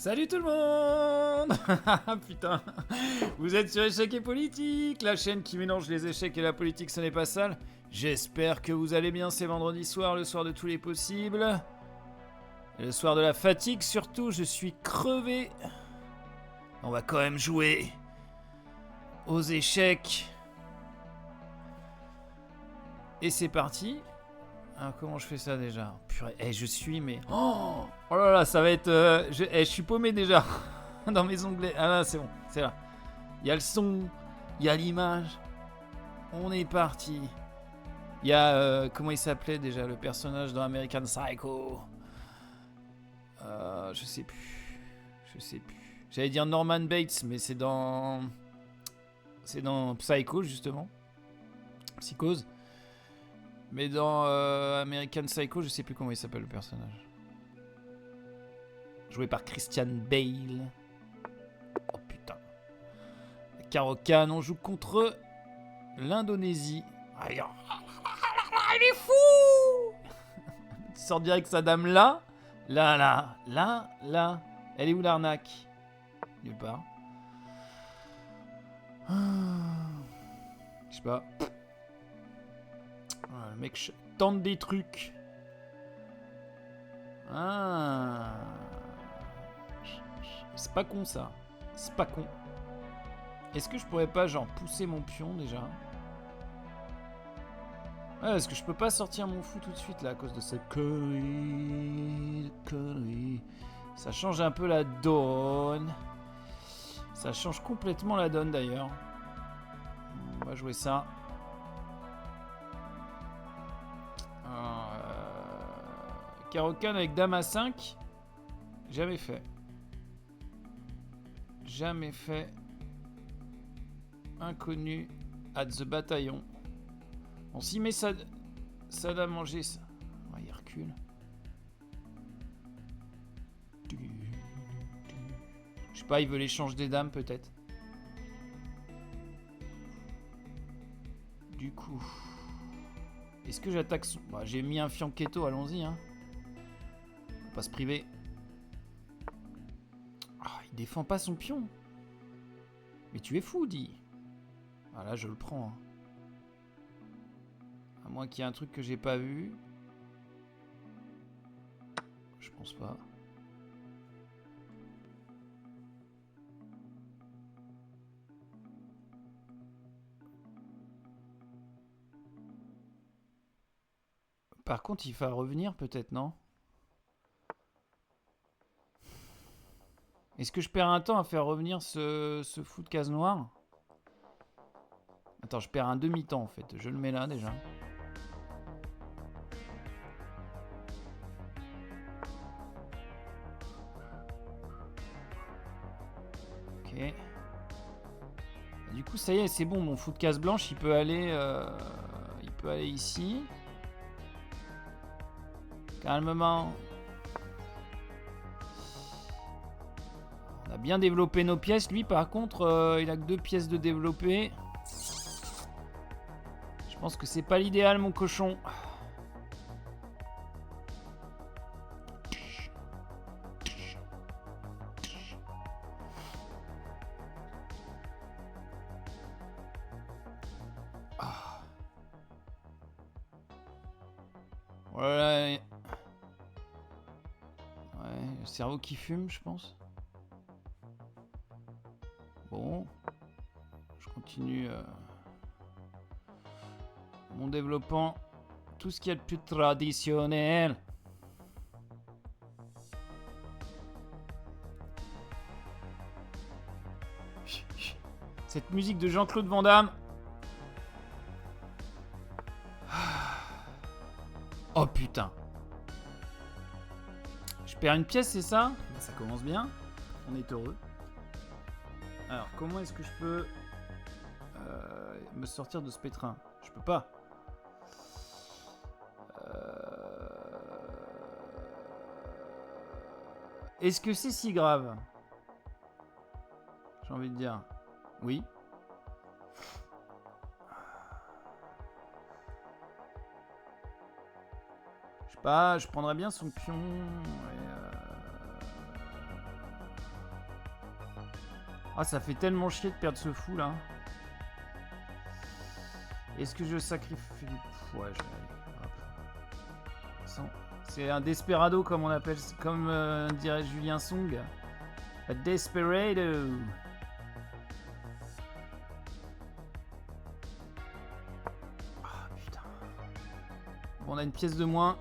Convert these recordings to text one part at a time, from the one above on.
Salut tout le monde. Putain, vous êtes sur Échecs et Politique, la chaîne qui mélange les échecs et la politique, ce n'est pas sale. J'espère que vous allez bien, c'est vendredi soir, le soir de tous les possibles. Et le soir de la fatigue surtout, je suis crevé. On va quand même jouer aux échecs. Et c'est parti. Alors comment je fais ça déjà? Purée, je suis mais... Oh là là, ça va être... je suis paumé déjà dans mes onglets. Ah là, c'est bon, c'est là. Il y a le son, il y a l'image. On est parti. Il y a... comment il s'appelait déjà le personnage dans American Psycho? Je sais plus. J'allais dire Norman Bates, mais c'est dans... C'est dans Psycho, justement. Psychose. Mais dans American Psycho, je sais plus comment il s'appelle le personnage. Joué par Christian Bale. Oh putain. Caro-Can, on joue contre l'Indonésie. Il est fou. Tu sors direct sa dame là. Là. Elle est où l'arnaque? Nulle part. Je sais pas. Le mec tente des trucs. C'est pas con ça. C'est pas con. Est-ce que je pourrais pas genre pousser mon pion déjà? Ouais, parce que je peux pas sortir mon fou tout de suite là à cause de cette connerie. Ça change un peu la donne. Ça change complètement la donne d'ailleurs. On va jouer ça. Caro-Can avec dame à 5. Jamais fait. Inconnu at the bataillon. On s'y met ça dame manger ça. Ouais, il recule. Je sais pas, il veut l'échange des dames peut-être. Du coup, est-ce que j'attaque son... Bah, j'ai mis un fianchetto, allons-y hein. Faut pas se priver. Il défend pas son pion. Mais tu es fou, dit. Ah là, je le prends. Hein. À moins qu'il y ait un truc que j'ai pas vu. Je pense pas. Par contre, il va revenir peut-être, non? Est-ce que je perds un temps à faire revenir ce fou de case noire? Attends, je perds un demi-temps en fait. Je le mets là déjà. Ok. Du coup, ça y est, c'est bon. Mon fou de case blanche, il peut aller ici. Calmement. On a bien développé nos pièces. Lui, par contre, il a que 2 pièces de développer. Je pense que c'est pas l'idéal, mon cochon. Voilà. Ouais, le cerveau qui fume, je pense. Bon. Je continue mon développement. Tout ce qu'il y a de plus traditionnel. Cette musique de Jean-Claude Van Damme. Oh putain. Je perds une pièce, c'est ça? Ça commence bien. On est heureux. Alors, comment est-ce que je peux me sortir de ce pétrin? Je peux pas. Est-ce que c'est si grave? J'ai envie de dire oui. Je sais pas, je prendrais bien son pion. Ah, ça fait tellement chier de perdre ce fou là. Est-ce que je sacrifie... Ouais, je vais aller. C'est un desperado comme on appelle, comme dirait Julien Song. A desperado. Ah putain. Bon, on a une pièce de moins.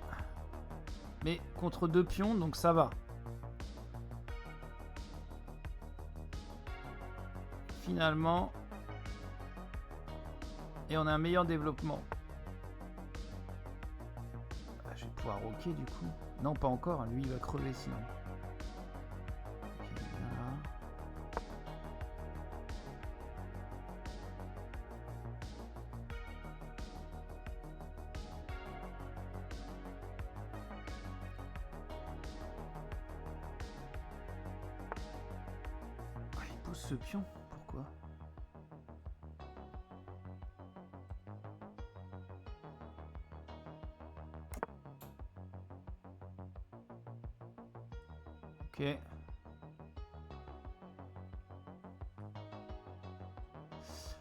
Mais contre 2 pions, donc ça va. Finalement. Et on a un meilleur développement. Ah, je vais pouvoir roquer du coup. Non, pas encore. Lui, il va crever sinon. Ok, voilà. Ah, il pousse ce pion. Pourquoi ? Ok.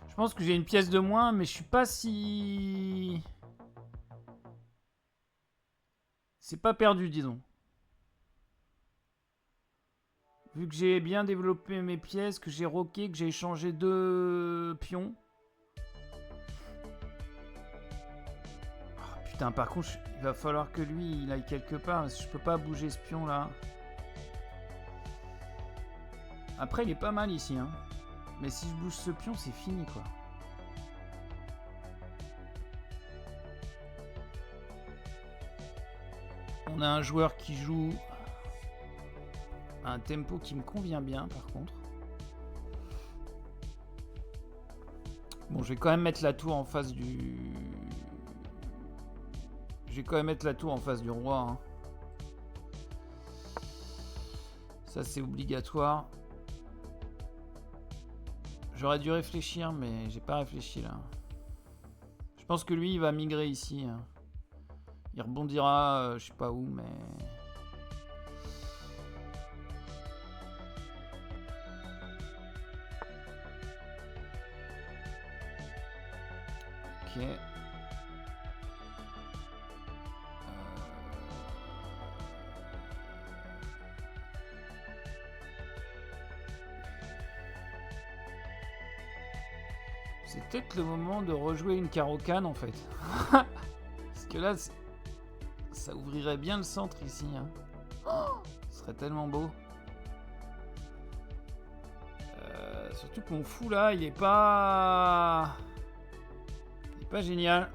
Je pense que j'ai une pièce de moins, mais je suis pas si... C'est pas perdu, disons. Vu que j'ai bien développé mes pièces, que j'ai roqué, que j'ai échangé 2 pions. Oh, putain, par contre, il va falloir que lui, il aille quelque part. Parce que je peux pas bouger ce pion là. Après, il est pas mal ici, hein. Mais si je bouge ce pion, c'est fini, quoi. On a un joueur qui joue à un tempo qui me convient bien, par contre. Bon, je vais quand même mettre la tour en face du... Je vais quand même mettre la tour en face du roi, hein. Ça, c'est obligatoire. J'aurais dû réfléchir, mais j'ai pas réfléchi, là. Je pense que lui, il va migrer ici, hein. Il rebondira, je sais pas où, mais... Ok. C'est peut-être le moment de rejouer une Caro-Can, en fait. Parce que là, ça ouvrirait bien le centre ici, hein. Oh, ce serait tellement beau. Surtout que mon fou là, il est pas génial.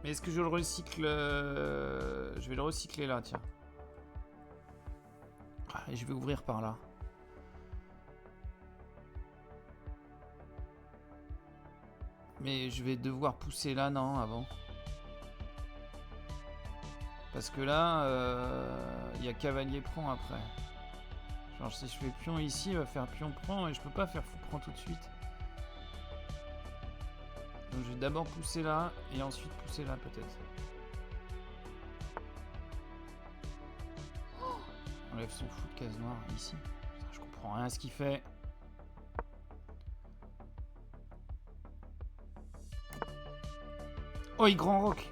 Mais est-ce que je le recycle? Je vais le recycler là, tiens. Et je vais ouvrir par là. Mais je vais devoir pousser là, non, avant. Parce que là, il y a cavalier prend après. Genre si je fais pion ici, il va faire pion prend et je peux pas faire fou prend tout de suite. Donc je vais d'abord pousser là et ensuite pousser là peut-être. On enlève son fou de case noire ici. Putain, je comprends rien à ce qu'il fait. Oh, il grand rock.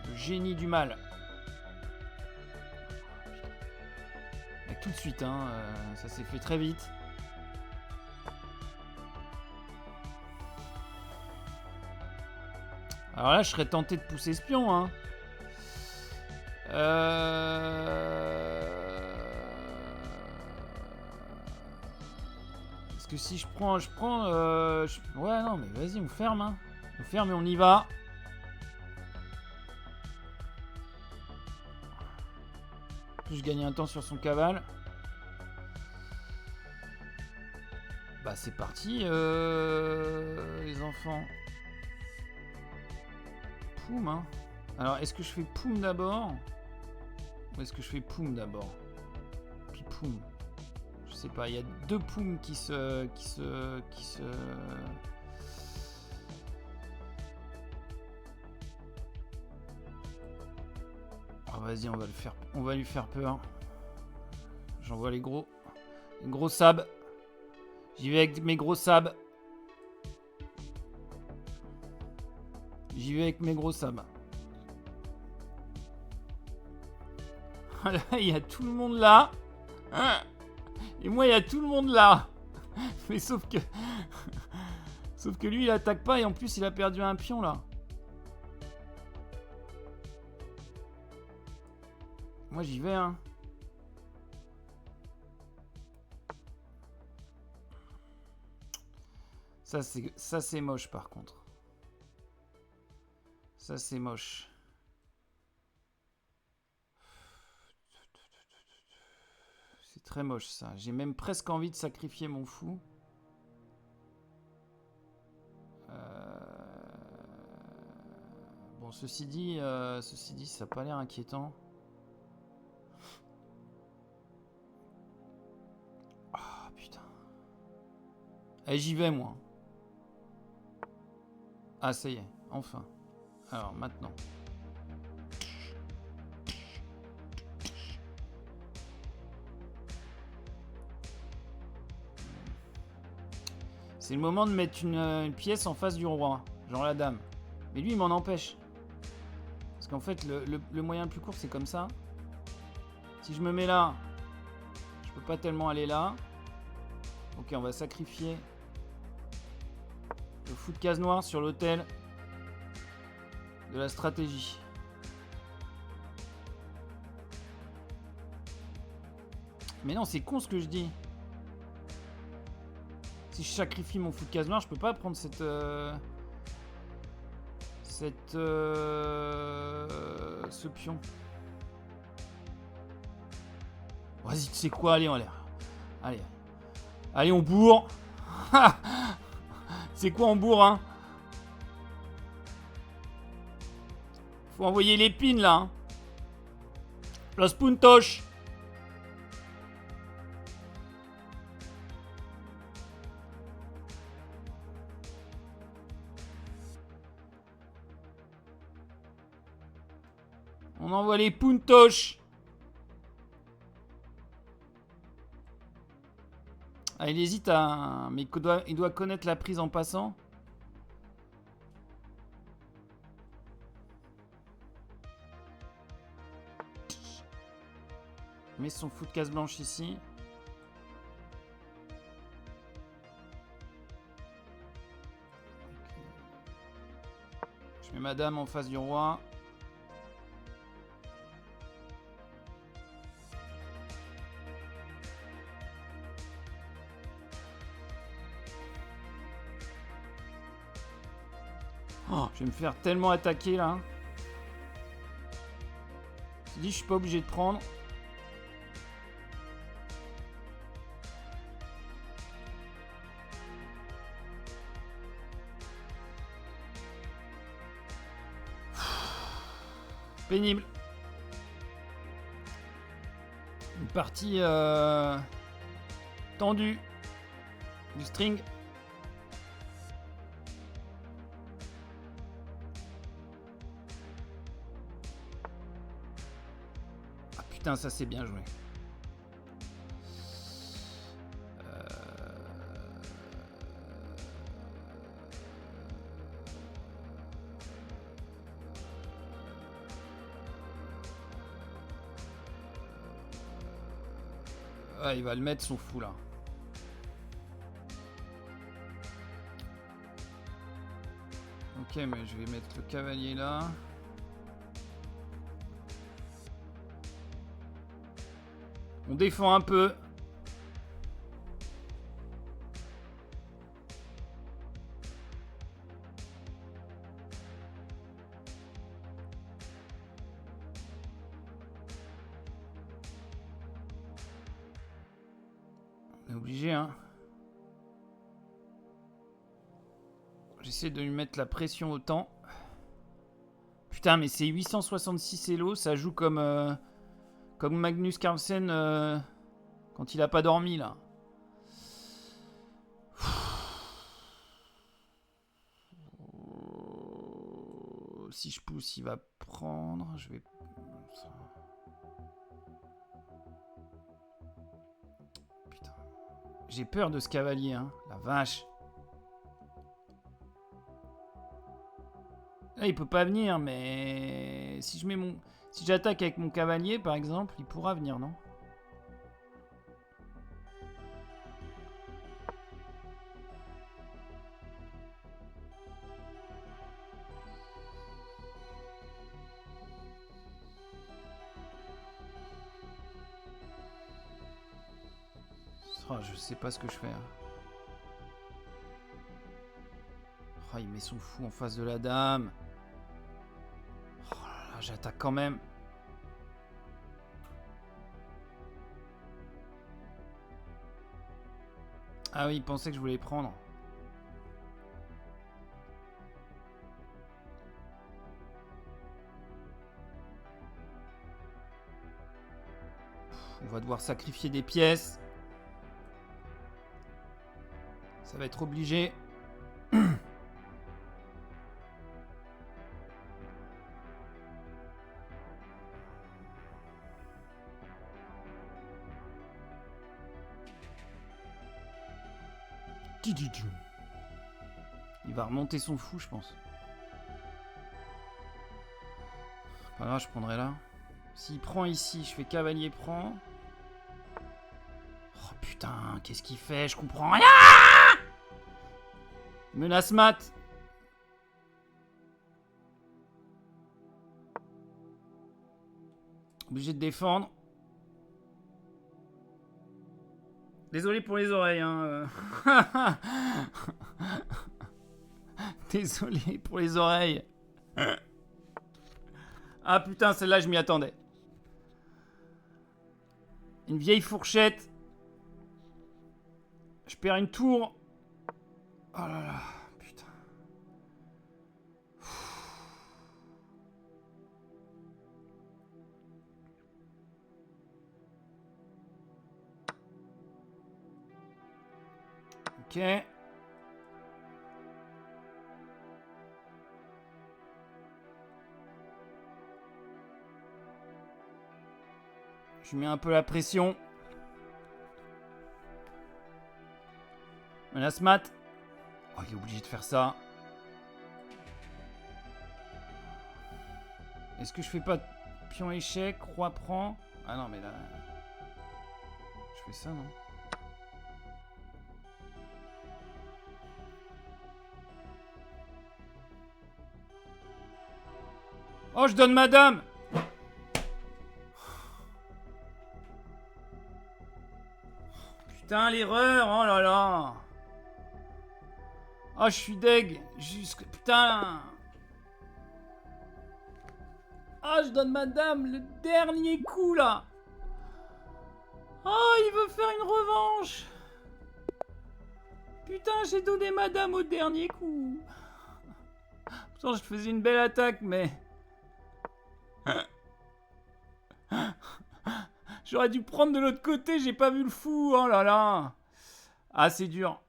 Le génie du mal. Et tout de suite, hein, ça s'est fait très vite. Alors là, je serais tenté de pousser ce pion, hein. Parce que si je prends... Ouais, non, mais vas-y, on ferme, hein. On ferme et on y va. Plus je gagne un temps sur son cavale. Bah c'est parti, les enfants. Poum, hein. Alors, est-ce que je fais poum d'abord? Ou est-ce que je fais poum d'abord? Puis poum. Je sais pas, il y a 2 poums qui se... Oh, vas-y, on va lui faire peur. J'envoie les gros. Gros sab. J'y vais avec mes gros sabs. J'y vais avec mes gros sabs. Là, il y a tout le monde là. Et moi, il y a tout le monde là. Mais sauf que... Sauf que lui, il attaque pas et en plus, il a perdu un pion là. Moi, j'y vais, hein. Ça, c'est moche, par contre. Ça, c'est moche. C'est très moche, ça. J'ai même presque envie de sacrifier mon fou. Bon, ceci dit, ça n'a pas l'air inquiétant. Ah, putain. Allez, j'y vais, moi. Ah, ça y est, enfin. Alors, maintenant. C'est le moment de mettre une pièce en face du roi, genre la dame. Mais lui, il m'en empêche. Parce qu'en fait, le moyen le plus court, c'est comme ça. Si je me mets là, je peux pas tellement aller là. Ok, on va sacrifier le fou de case noire sur l'autel de la stratégie. Mais non, c'est con ce que je dis. Si je sacrifie mon fou de case noire, je peux pas prendre ce pion. Vas-y, tu sais quoi, allez, on l'air. Allez, on bourre. C'est quoi, on bourre, hein? Faut envoyer l'épine, là. Hein. Los puntos. On envoie les puntos. Ah, il hésite à... Mais il doit connaître la prise en passant. Il met son fou de case blanche ici. Je mets madame en face du roi. Oh, je vais me faire tellement attaquer là. Je dis, je suis pas obligé de prendre. Pénible. Une partie tendue du string. Ah putain, ça c'est bien joué. Ah, il va le mettre son fou là. Ok, mais je vais mettre le cavalier là. On défend un peu. On est obligé, hein. J'essaie de lui mettre la pression autant. Putain, mais c'est 866 Elo, ça joue comme Magnus Carlsen quand il a pas dormi là. Si je pousse, il va prendre. Je vais. Putain. J'ai peur de ce cavalier, hein. La vache. Là, il peut pas venir, mais... Si je mets mon... Si j'attaque avec mon cavalier, par exemple, il pourra venir, non? Oh, je sais pas ce que je fais. Oh, il met son fou en face de la dame. Oh là là, j'attaque quand même. Ah oui, il pensait que je voulais prendre. On va devoir sacrifier des pièces. Ça va être obligé. Il va remonter son fou, je pense. Pas grave, je prendrai là. S'il prend ici, je fais cavalier prend. Oh putain, qu'est-ce qu'il fait? Je comprends rien. Menace mat. Obligé de défendre. Désolé pour les oreilles, hein. Désolé pour les oreilles. Ah putain, celle-là, je m'y attendais. Une vieille fourchette. Je perds une tour. Oh là là, putain. Ok. Je mets un peu la pression. Menace mat. Oh, il est obligé de faire ça. Est-ce que je fais pas pion échec, roi prend? Ah non, mais là... Je fais ça, non? Oh, je donne madame. Putain, l'erreur. Oh là là. Oh, je suis deg. Jusque... Putain. Oh, je donne madame le dernier coup, là. Oh, il veut faire une revanche. Putain, j'ai donné madame au dernier coup. Pourtant, je faisais une belle attaque, mais... J'aurais dû prendre de l'autre côté, j'ai pas vu le fou. Oh là là. Ah, c'est dur.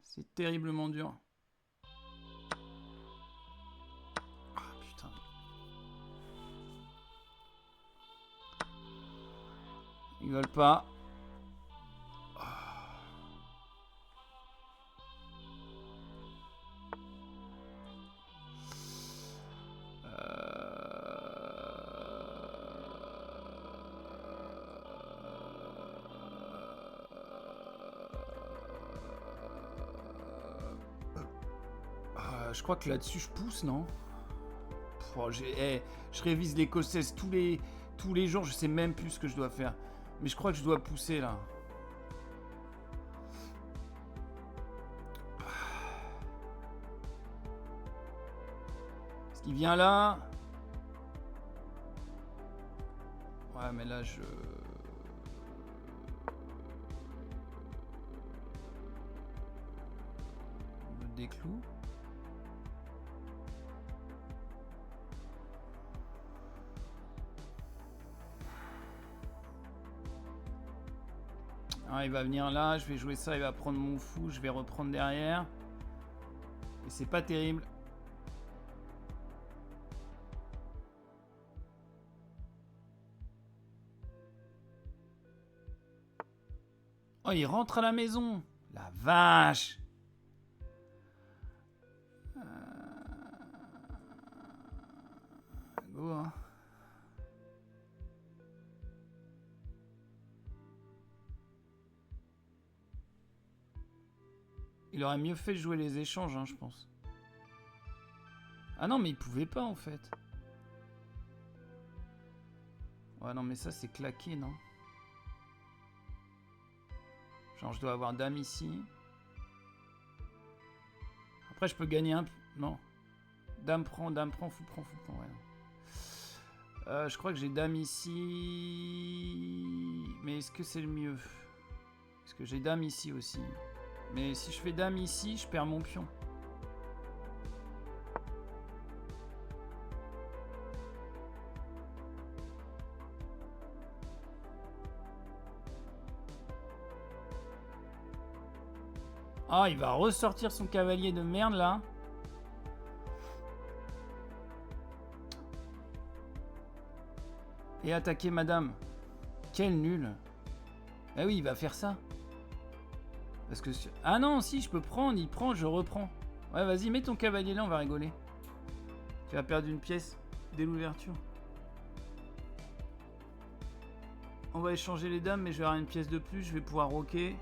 C'est terriblement dur. Ah, putain. Ils veulent pas. Je crois que là-dessus, je pousse, non? Oh, je révise l'écossaise tous les jours, je sais même plus ce que je dois faire. Mais je crois que je dois pousser, là. Est-ce qu'il vient là? Ouais, mais là, je... me décloue. Ah, il va venir là, je vais jouer ça, il va prendre mon fou, je vais reprendre derrière. Et c'est pas terrible. Oh, il rentre à la maison. La vache. Go, hein. Il aurait mieux fait de jouer les échanges, hein, je pense. Ah non, mais il pouvait pas, en fait. Ouais, non, mais ça, c'est claqué, non? Genre, je dois avoir dame ici. Après, je peux gagner un... Non. Dame prend, fou prend, ouais. Je crois que j'ai dame ici. Mais est-ce que c'est le mieux? Est-ce que j'ai dame ici aussi? Mais si je fais dame ici, je perds mon pion. Ah, il va ressortir son cavalier de merde, là. Et attaquer madame. Quel nul. Ah oui, il va faire ça. Parce que... Ah non, si, je peux prendre. Il prend, je reprends. Ouais, vas-y, mets ton cavalier là, on va rigoler. Tu vas perdre une pièce dès l'ouverture. On va échanger les dames, mais je vais avoir une pièce de plus. Je vais pouvoir roquer.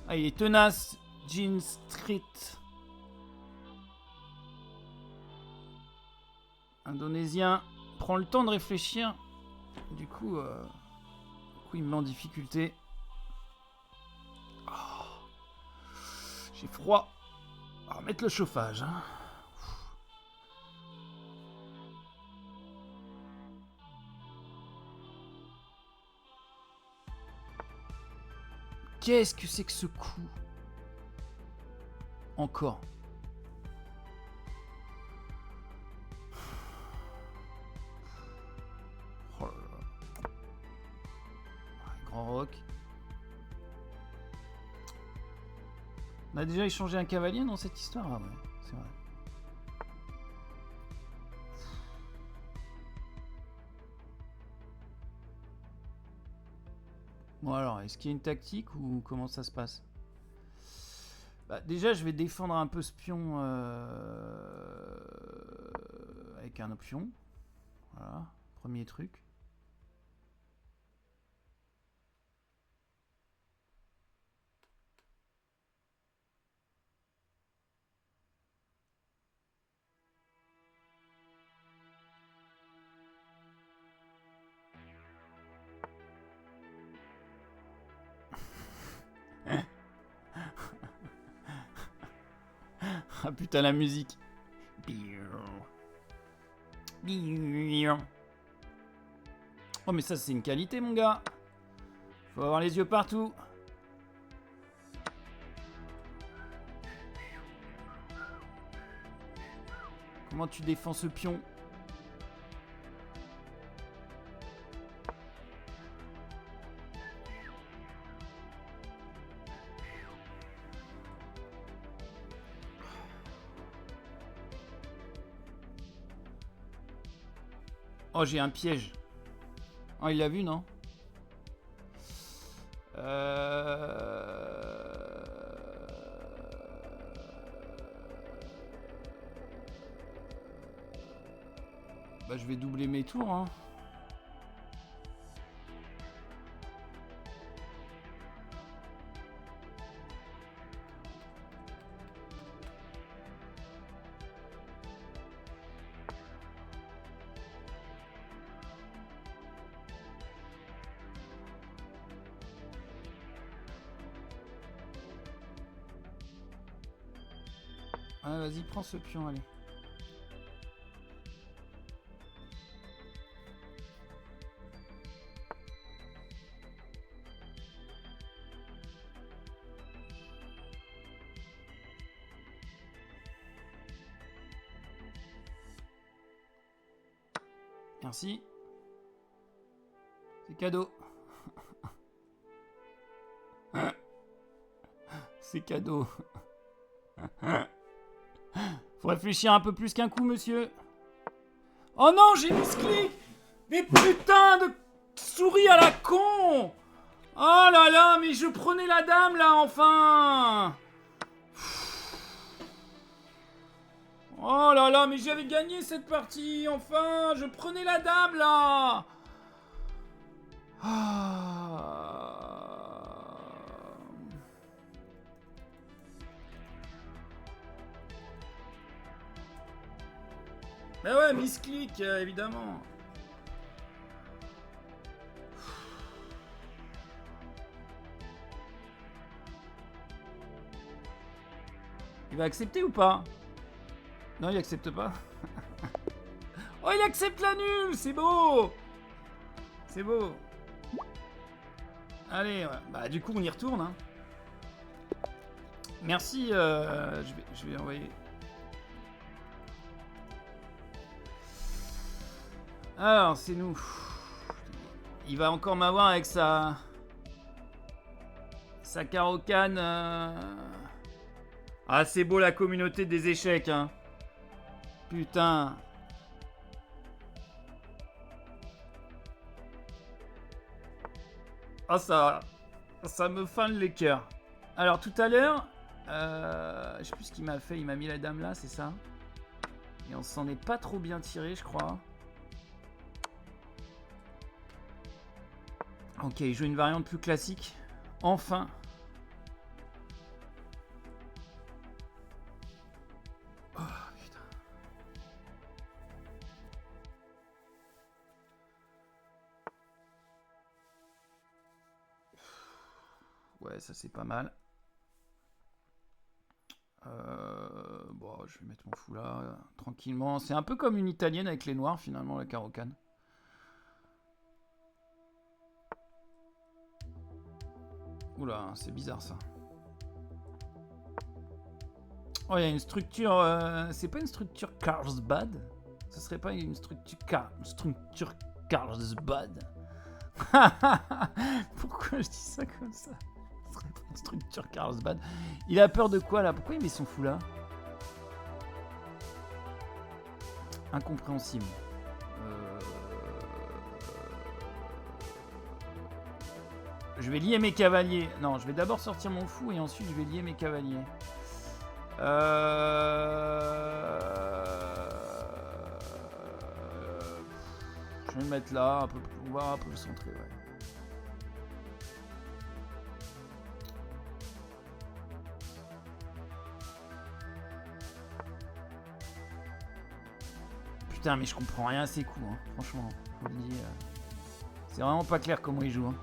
Ah, il est tenace, Jean Street. Indonésien prend le temps de réfléchir. Du coup, il me met en difficulté. Oh, j'ai froid. On va mettre le chauffage. Hein. Qu'est-ce que c'est que ce coup? Encore. Oh là là. Grand rock. On a déjà échangé un cavalier dans cette histoire? Ah ouais, c'est vrai. Bon alors, est-ce qu'il y a une tactique ou comment ça se passe? Bah, déjà, je vais défendre un peu ce pion avec un pion. Voilà, premier truc. Ah putain, la musique. Oh mais ça c'est une qualité mon gars. Faut avoir les yeux partout. Comment tu défends ce pion? Oh, j'ai un piège. Oh, il l'a vu, non? Bah, je vais doubler mes tours, hein. Ah, vas-y, prends ce pion, allez. Merci. C'est cadeau. C'est cadeau. Faut réfléchir un peu plus qu'un coup, monsieur. Oh non, j'ai misclick. Mais putain de souris à la con. Oh là là, mais je prenais la dame là, enfin. Oh là là, mais j'avais gagné cette partie, enfin. Je prenais la dame là. Ah. Bah ouais, misclick, évidemment. Il va accepter ou pas? Non, il accepte pas. Oh, il accepte la nulle. C'est beau. C'est beau. Allez, ouais. Bah du coup, on y retourne. Hein. Merci. Je vais envoyer... Alors, c'est nous. Il va encore m'avoir avec sa carocane. Ah, c'est beau la communauté des échecs, hein. Putain. Ah, ça me fane les cœurs. Alors, tout à l'heure, je sais plus ce qu'il m'a fait. Il m'a mis la dame là, c'est ça? Et on s'en est pas trop bien tiré, je crois. Ok, il joue une variante plus classique. Enfin. Oh, putain. Ouais, ça c'est pas mal. Bon, je vais mettre mon fou là, tranquillement. C'est un peu comme une italienne avec les noirs, finalement, la carocane. Oula, c'est bizarre ça. Oh, il y a une structure... c'est pas une structure Carlsbad? Ce serait pas une structure Carlsbad? Pourquoi je dis ça comme ça? Ce serait pas une structure Carlsbad. Il a peur de quoi là? Pourquoi il met son fou là? Incompréhensible. Je vais lier mes cavaliers. Non, je vais d'abord sortir mon fou et ensuite je vais lier mes cavaliers. Je vais me mettre là, un peu pour pouvoir un peu le centrer. Ouais. Putain, mais je comprends rien à ces coups, hein. Franchement. Je vous le dis, c'est vraiment pas clair comment il joue. Hein.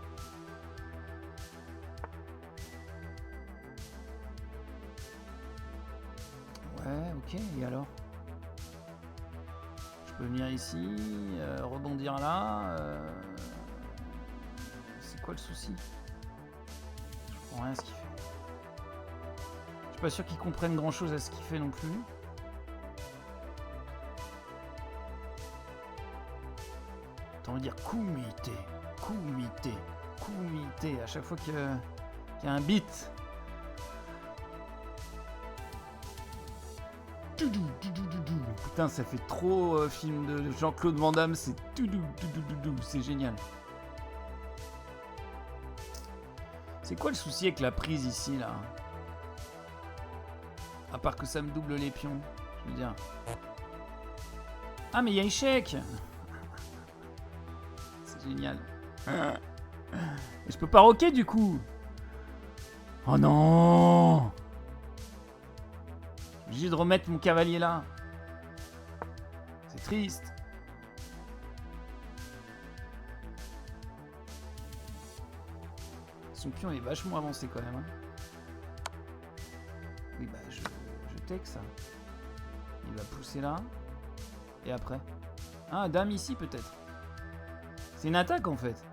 Ouais, ok, et alors? Je peux venir ici, rebondir là. C'est quoi le souci? Je comprends rien à ce qu'il fait. Je suis pas sûr qu'il comprenne grand chose à ce qu'il fait non plus. Attends, on va dire kumite, kumite, kumite. À chaque fois qu'il y a un beat. Putain, ça fait trop film de Jean-Claude Van Damme, c'est c'est génial. C'est quoi le souci avec la prise ici, là? À part que ça me double les pions, je veux dire. Ah, mais il y a échec. C'est génial. Je peux pas roquer, du coup. Oh non! Obligé de remettre mon cavalier là. C'est triste. Son pion est vachement avancé quand même. Hein. Oui, bah je take ça. Il va pousser là. Et après. Ah, dame ici peut-être. C'est une attaque en fait.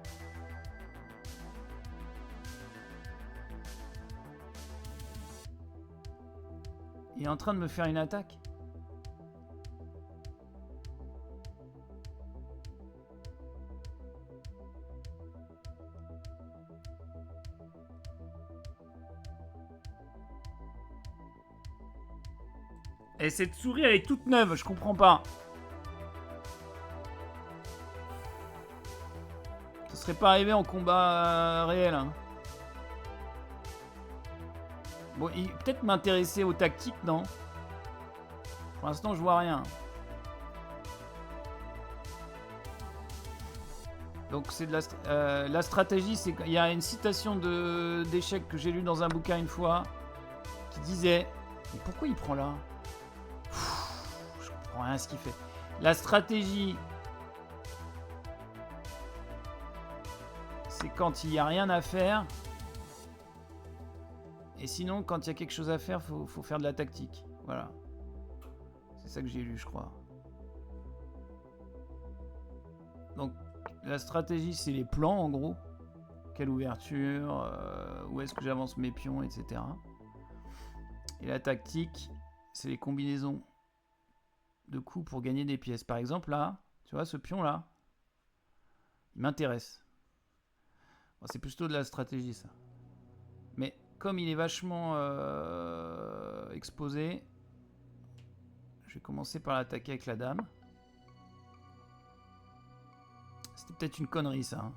Il est en train de me faire une attaque. Et cette souris, elle est toute neuve, je comprends pas. serait pas arrivé en combat réel. Hein. Bon, peut-être m'intéresser aux tactiques, non? Pour l'instant, je vois rien. Donc c'est de la stratégie, c'est il y a une citation d'échec que j'ai lu dans un bouquin une fois qui disait mais pourquoi il prend là? Je comprends rien à ce qu'il fait. La stratégie, c'est quand il n'y a rien à faire. Et sinon, quand il y a quelque chose à faire, faut faire de la tactique. Voilà. C'est ça que j'ai lu, je crois. Donc, la stratégie, c'est les plans, en gros. Quelle ouverture, où est-ce que j'avance mes pions, etc. Et la tactique, c'est les combinaisons de coups pour gagner des pièces. Par exemple, là, tu vois, ce pion-là, il m'intéresse. Bon, c'est plutôt de la stratégie, ça. Mais comme il est vachement exposé, je vais commencer par l'attaquer avec la dame. C'était peut-être une connerie, ça. Hein.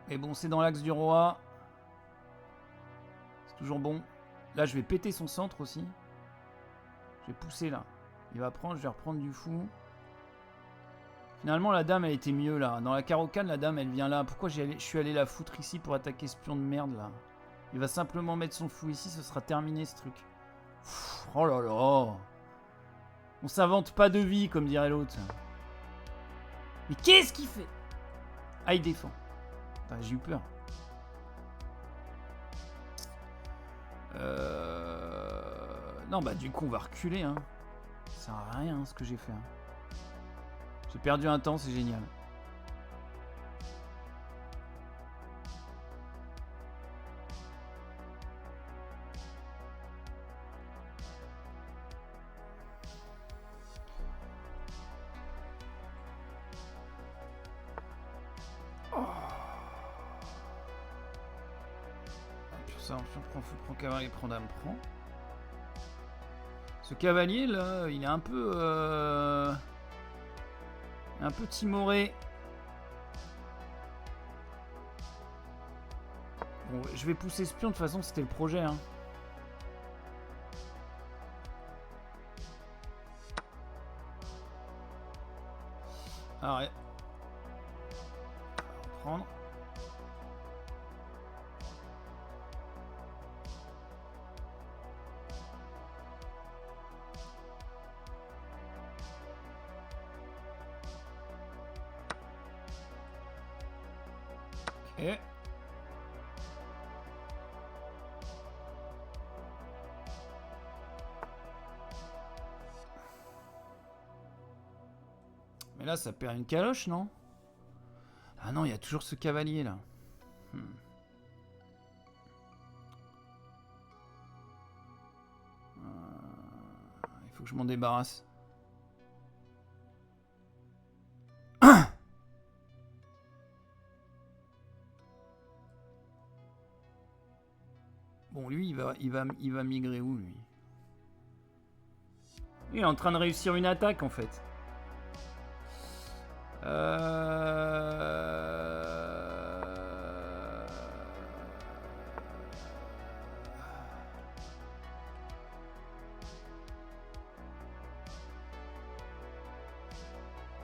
Mais bon, c'est dans l'axe du roi. C'est toujours bon. Là, je vais péter son centre aussi. Je vais pousser là. Il va prendre, je vais reprendre du fou. Finalement, la dame, elle était mieux là. Dans la carocane, la dame, elle vient là. Pourquoi je suis allé la foutre ici pour attaquer ce pion de merde là? Il va simplement mettre son fou ici, ce sera terminé ce truc. Pff, oh là là. On s'invente pas de vie, comme dirait l'autre. Mais qu'est-ce qu'il fait? Ah, il défend. J'ai eu peur. Non, bah du coup, on va reculer. Hein. Ça sert à rien ce que j'ai fait. Hein. J'ai perdu un temps, c'est génial. Ça, on prend cavalier, prend dame, prend. Ce cavalier là, il est un peu timoré. Bon, je vais pousser ce pion, de toute façon c'était le projet. Hein. Alors, ouais. On va prendre. Ok. Mais là, ça perd une caloche, non? Ah non, il y a toujours ce cavalier, là. Il faut que je m'en débarrasse. Bon, lui, il va migrer où, lui? Il est en train de réussir une attaque, en fait.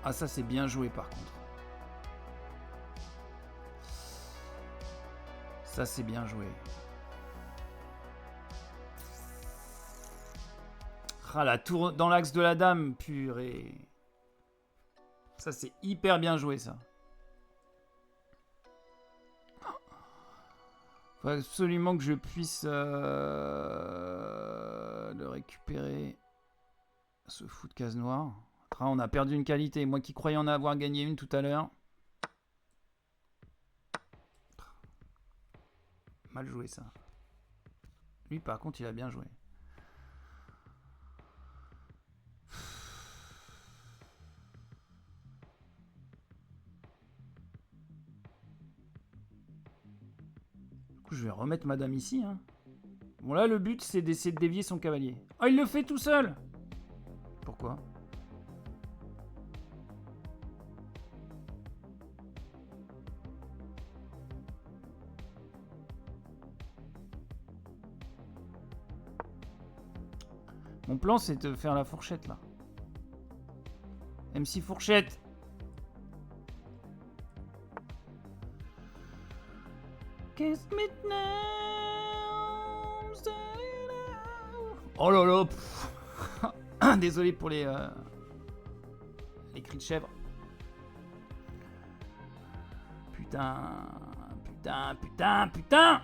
Ah, ça, c'est bien joué, par contre. Ça, c'est bien joué. Ah, la tour dans l'axe de la dame, purée. Ça, c'est hyper bien joué, ça. Faut absolument que je puisse le récupérer. Ce fou de case noire. Ah, on a perdu une qualité. Moi qui croyais en avoir gagné une tout à l'heure. Mal joué, ça. Lui, par contre, il a bien joué. Je vais remettre madame ici. Hein. Bon là, le but, c'est d'essayer de dévier son cavalier. Oh, il le fait tout seul. pourquoi. Mon plan, c'est de faire la fourchette, là. MC Fourchette. Kiss me now. Oh là là. Désolé pour les cris de chèvre. Putain. Putain, putain, putain.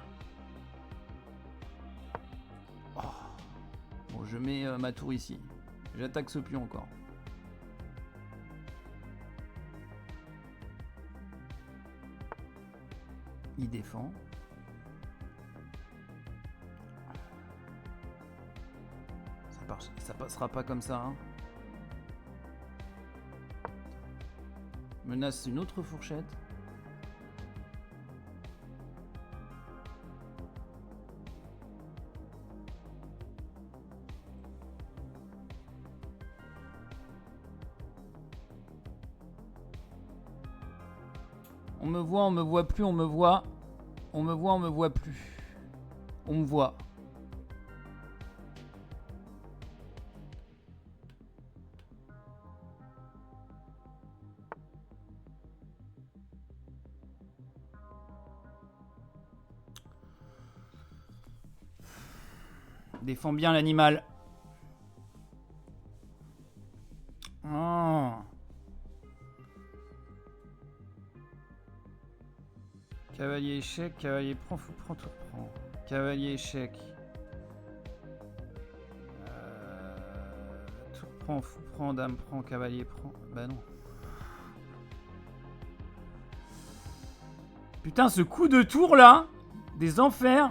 Oh. Bon, je mets ma tour ici. J'attaque ce pion encore. Il défend. Ça passera pas comme ça. Hein. Menace une autre fourchette. On me voit, on me voit plus, on me voit. On me voit, on me voit plus. On me voit. Défends bien l'animal. Oh. Cavalier échec, cavalier prend, fou prend, tour prend. Cavalier échec. Tour prend, fou prend, dame prend, cavalier prend. Bah non. Putain, ce coup de tour là, des enfers.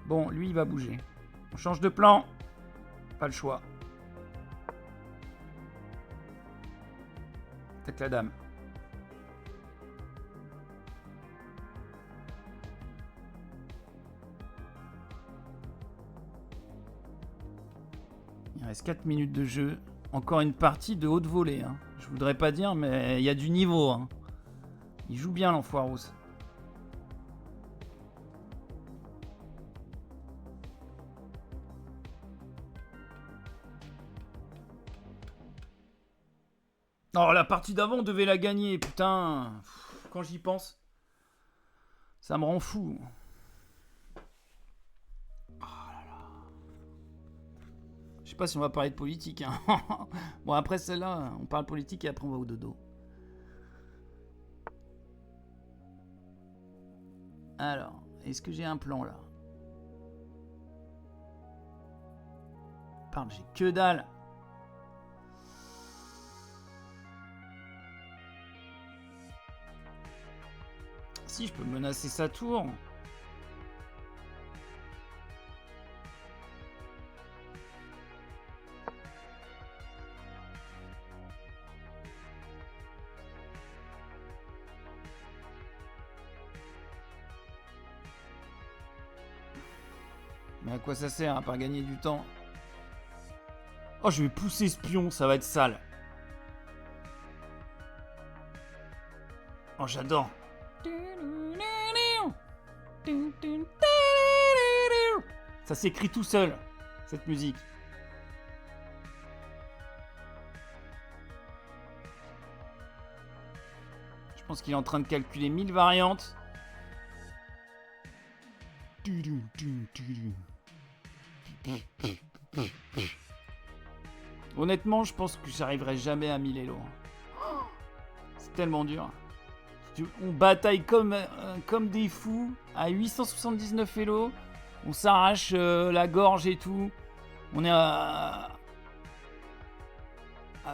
Bon, lui, il va bouger. On change de plan. Pas le choix. Peut-être la dame. Il reste 4 minutes de jeu. Encore une partie de haute volée. Hein. Je voudrais pas dire, mais il y a du niveau. Hein. Il joue bien, l'enfoirous. Oh, la partie d'avant, on devait la gagner, putain. Quand j'y pense, ça me rend fou. Oh là là. Je sais pas si on va parler de politique. Hein. Bon, après celle-là, on parle politique et après on va au dodo. Alors, est-ce que j'ai un plan là? Parle, j'ai que dalle. Si, je peux menacer sa tour. Mais à quoi ça sert à part gagner du temps? Oh, je vais pousser ce pion, ça va être sale. Oh, j'adore. Ça s'écrit tout seul, cette musique. Je pense qu'il est en train de calculer 1000 variantes. Honnêtement, je pense que j'arriverai jamais à 1000 Elo. C'est tellement dur. On bataille comme des fous à 879 Elo. On s'arrache la gorge et tout. On est à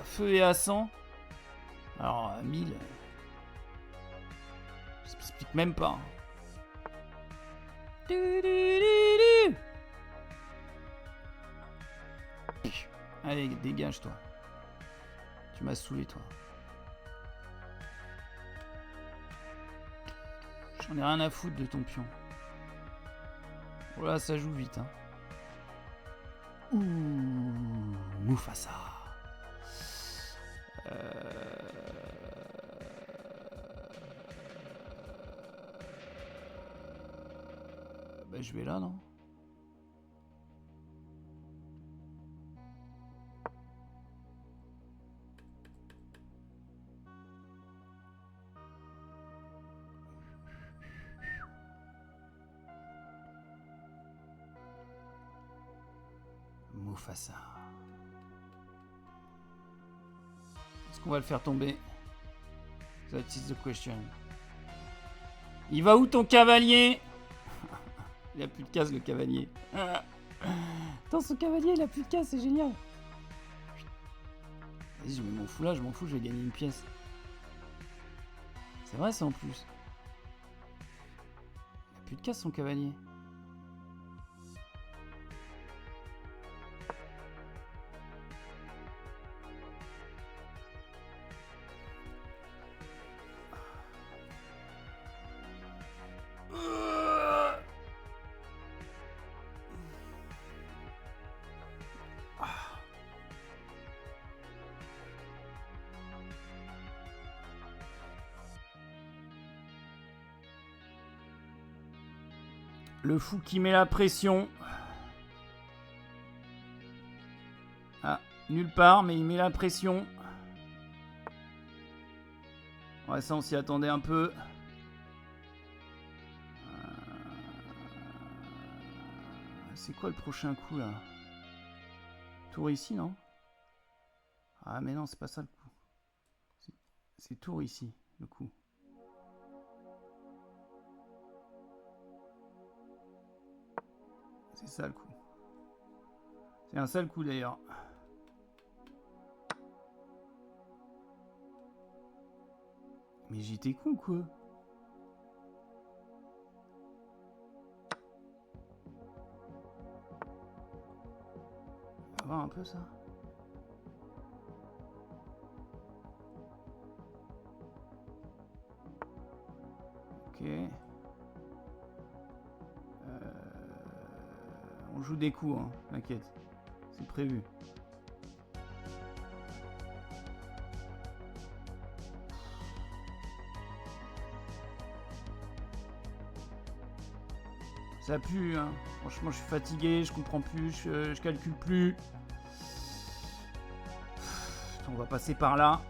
feu et à sang. Alors, 1000. Je m'explique même pas. Allez, dégage toi. Tu m'as saoulé, toi. J'en ai rien à foutre de ton pion. Voilà, ça joue vite, hein. Ouh, Mufasa. Bah, je vais là, non? Mufasa. Est-ce qu'on va le faire tomber? That is the question. Il va où ton cavalier? Il a plus de case, le cavalier. Attends, son cavalier, il a plus de case, c'est génial. Vas-y, je mets mon fou là, je m'en fous, je vais gagner une pièce. C'est vrai, ça en plus. Il a plus de case, son cavalier. Le fou qui met la pression. Ah, nulle part, mais il met la pression. Ouais, ça, on s'y attendait un peu. C'est quoi le prochain coup, là? Tour ici, non? Ah, mais non, c'est pas ça, le coup. C'est tour ici, le coup. C'est ça le coup. C'est un sale coup d'ailleurs. Mais j'étais con quoi. On va voir un peu ça. Ok. On joue des coups, hein, t'inquiète. C'est prévu. Ça pue, hein. Franchement, je suis fatigué, je comprends plus, je calcule plus. On va passer par là.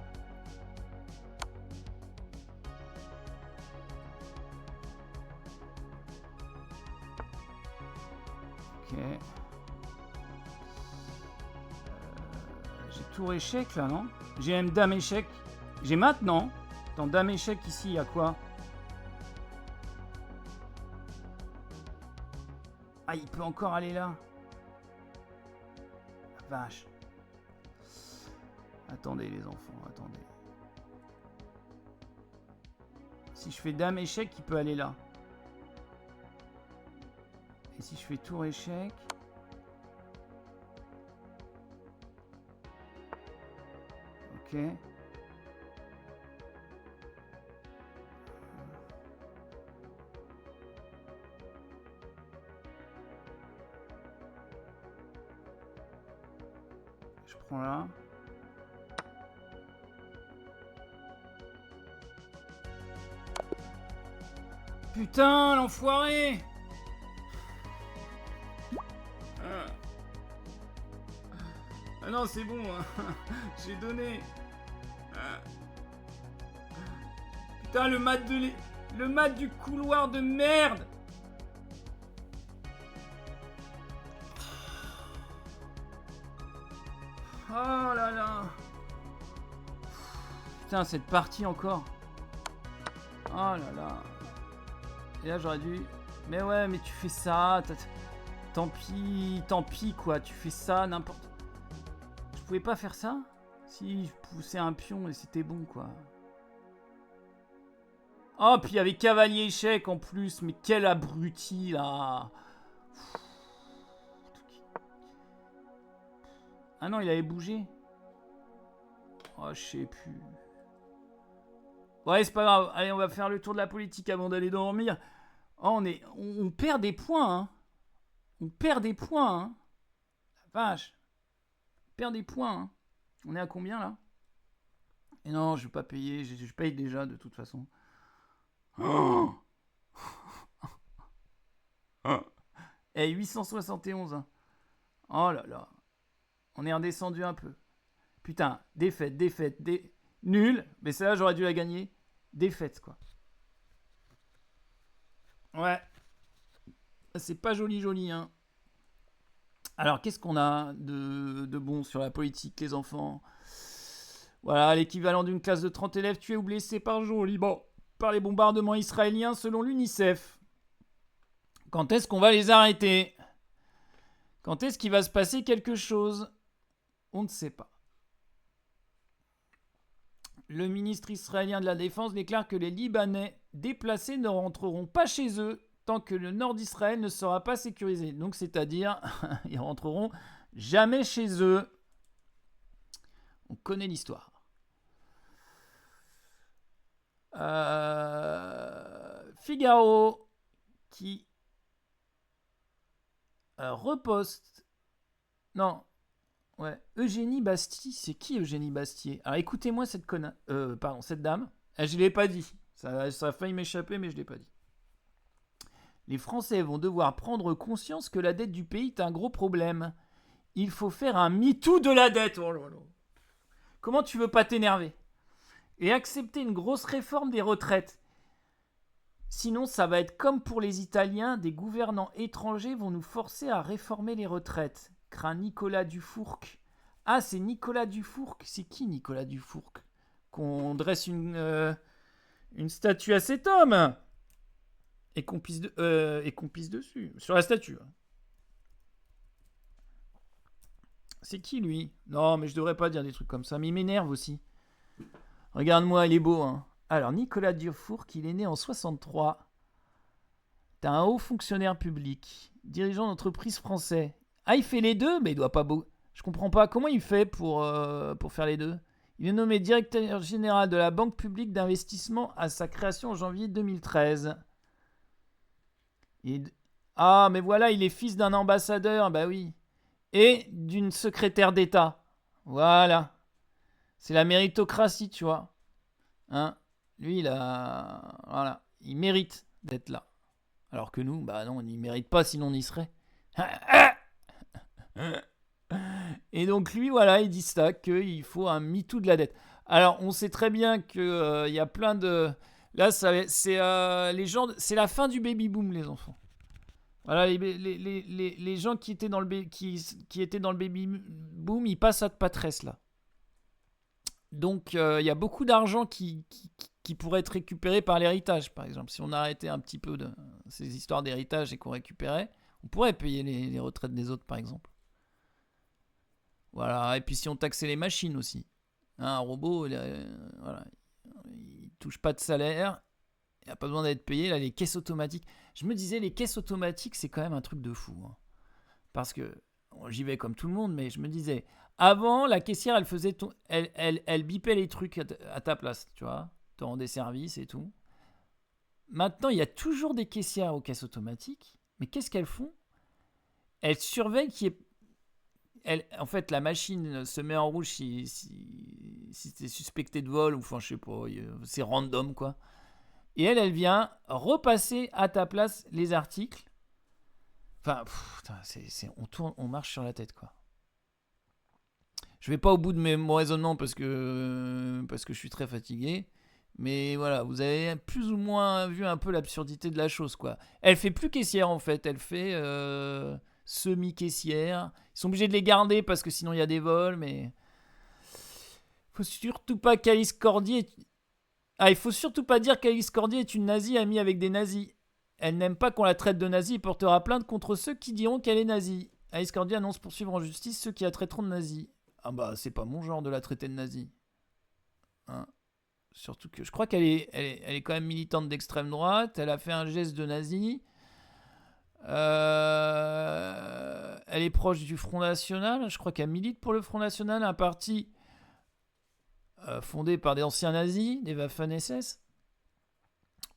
Ok. J'ai tour échec là, non? J'ai même dame échec. J'ai maintenant. Attends, dame échec ici, il y a quoi? Ah, il peut encore aller là. La vache. Attendez les enfants, attendez. Si je fais dame échec, il peut aller là. Et si je fais tour échec... Ok. Je prends là. Putain, l'enfoiré! Ah non, c'est bon, hein. J'ai donné. Putain, le mat du couloir de merde! Oh là là! Putain, cette partie encore. Oh là là. Et là, j'aurais dû... Mais ouais, mais tu fais ça. Tant pis quoi. Tu fais ça, n'importe... Je pouvais pas faire ça? Si, je poussais un pion et c'était bon quoi. Oh, puis il y avait cavalier échec en plus. Mais quel abruti là. Ah non, il avait bougé. Oh Oh, je sais plus. Ouais, c'est pas grave. Allez, on va faire le tour de la politique avant d'aller dormir. Oh, on perd des points, hein. On perd des points, hein. La vache. On perd des points, hein. On est à combien, là? Et non, je vais pas payer. Je paye déjà, de toute façon. Oh. Eh, 871, hein. Oh là là. On est redescendu un peu. Putain, défaite. Nul. Mais celle-là, j'aurais dû la gagner. Défaite, quoi. Ouais. C'est pas joli, hein. Alors, qu'est-ce qu'on a de bon sur la politique, les enfants? Voilà, l'équivalent d'une classe de 30 élèves tués ou blessés par jour au Liban par les bombardements israéliens selon l'UNICEF. Quand est-ce qu'on va les arrêter? Quand est-ce qu'il va se passer quelque chose? On ne sait pas. Le ministre israélien de la Défense déclare que les Libanais déplacés ne rentreront pas chez eux tant que le nord d'Israël ne sera pas sécurisé. Donc, c'est-à-dire, ils rentreront jamais chez eux. On connaît l'histoire. Figaro qui reposte. Non. Ouais. Eugénie Bastier. C'est qui Eugénie Bastier? Alors écoutez-moi cette cette dame. Je ne l'ai pas dit. Ça a failli m'échapper, mais je ne l'ai pas dit. Les Français vont devoir prendre conscience que la dette du pays est un gros problème. Il faut faire un MeToo de la dette. Oh là là. Comment tu veux pas t'énerver? Et accepter une grosse réforme des retraites. Sinon, ça va être comme pour les Italiens, des gouvernants étrangers vont nous forcer à réformer les retraites. Craint Nicolas Dufourcq. Ah, c'est Nicolas Dufourcq. C'est qui Nicolas Dufourcq? Qu'on dresse une statue à cet homme et qu'on pisse dessus. Sur la statue. C'est qui lui? Non, mais je devrais pas dire des trucs comme ça. Mais il m'énerve aussi. Regarde-moi, il est beau, hein. Alors, Nicolas Dufourcq, il est né en 63. T'as un haut fonctionnaire public, dirigeant d'entreprise français. Ah, il fait les deux, mais il doit pas beau. Je comprends pas. Comment il fait pour faire les deux? Il est nommé directeur général de la Banque publique d'investissement à sa création en janvier 2013. Ah, mais voilà, il est fils d'un ambassadeur, bah oui. Et d'une secrétaire d'État. Voilà. C'est la méritocratie, tu vois. Hein? Lui, voilà, il mérite d'être là. Alors que nous, bah non, on n'y mérite pas, sinon on y serait. Et donc lui, voilà, il dit ça, qu'il faut un MeToo de la dette. Alors, on sait très bien qu'il y a plein de... Là, c'est les gens... C'est la fin du baby-boom, les enfants. Voilà, les gens qui étaient dans le baby-boom, ils passent à de patresse, là. Donc, il y a beaucoup d'argent qui pourrait être récupéré par l'héritage, par exemple. Si on arrêtait un petit peu de ces histoires d'héritage et qu'on récupérait, on pourrait payer les retraites des autres, par exemple. Voilà, et puis si on taxait les machines aussi. Un robot, voilà, il touche pas de salaire, il n'a pas besoin d'être payé. Là, les caisses automatiques. Je me disais, les caisses automatiques, c'est quand même un truc de fou. Hein. Parce que j'y vais comme tout le monde, mais je me disais, avant, la caissière, elle faisait elle bipait les trucs à ta place, tu vois, te rendait service et tout. Maintenant, il y a toujours des caissières aux caisses automatiques, mais qu'est-ce qu'elles font? Elles surveillent en fait, la machine se met en rouge si t'es suspecté de vol, ou enfin, je sais pas, c'est random, quoi. Et elle vient repasser à ta place les articles. Enfin, on marche sur la tête, quoi. Je vais pas au bout de mon raisonnement parce que je suis très fatigué. Mais voilà, vous avez plus ou moins vu un peu l'absurdité de la chose, quoi. Elle fait plus caissière, en fait. Elle fait semi-caissière. Ils sont obligés de les garder parce que sinon il y a des vols, mais... Faut surtout pas qu'Alice Cordier... il faut surtout pas dire qu'Alice Cordier est une nazie amie avec des nazis. Elle n'aime pas qu'on la traite de nazie et portera plainte contre ceux qui diront qu'elle est nazie. Alice Cordier annonce poursuivre en justice ceux qui la traiteront de nazie. Ah bah, c'est pas mon genre de la traiter de nazie. Hein. Surtout que je crois qu'elle est quand même militante d'extrême droite. Elle a fait un geste de nazi. Elle est proche du Front National. Je crois qu'elle milite pour le Front National, un parti fondée par des anciens nazis, des Waffen-SS.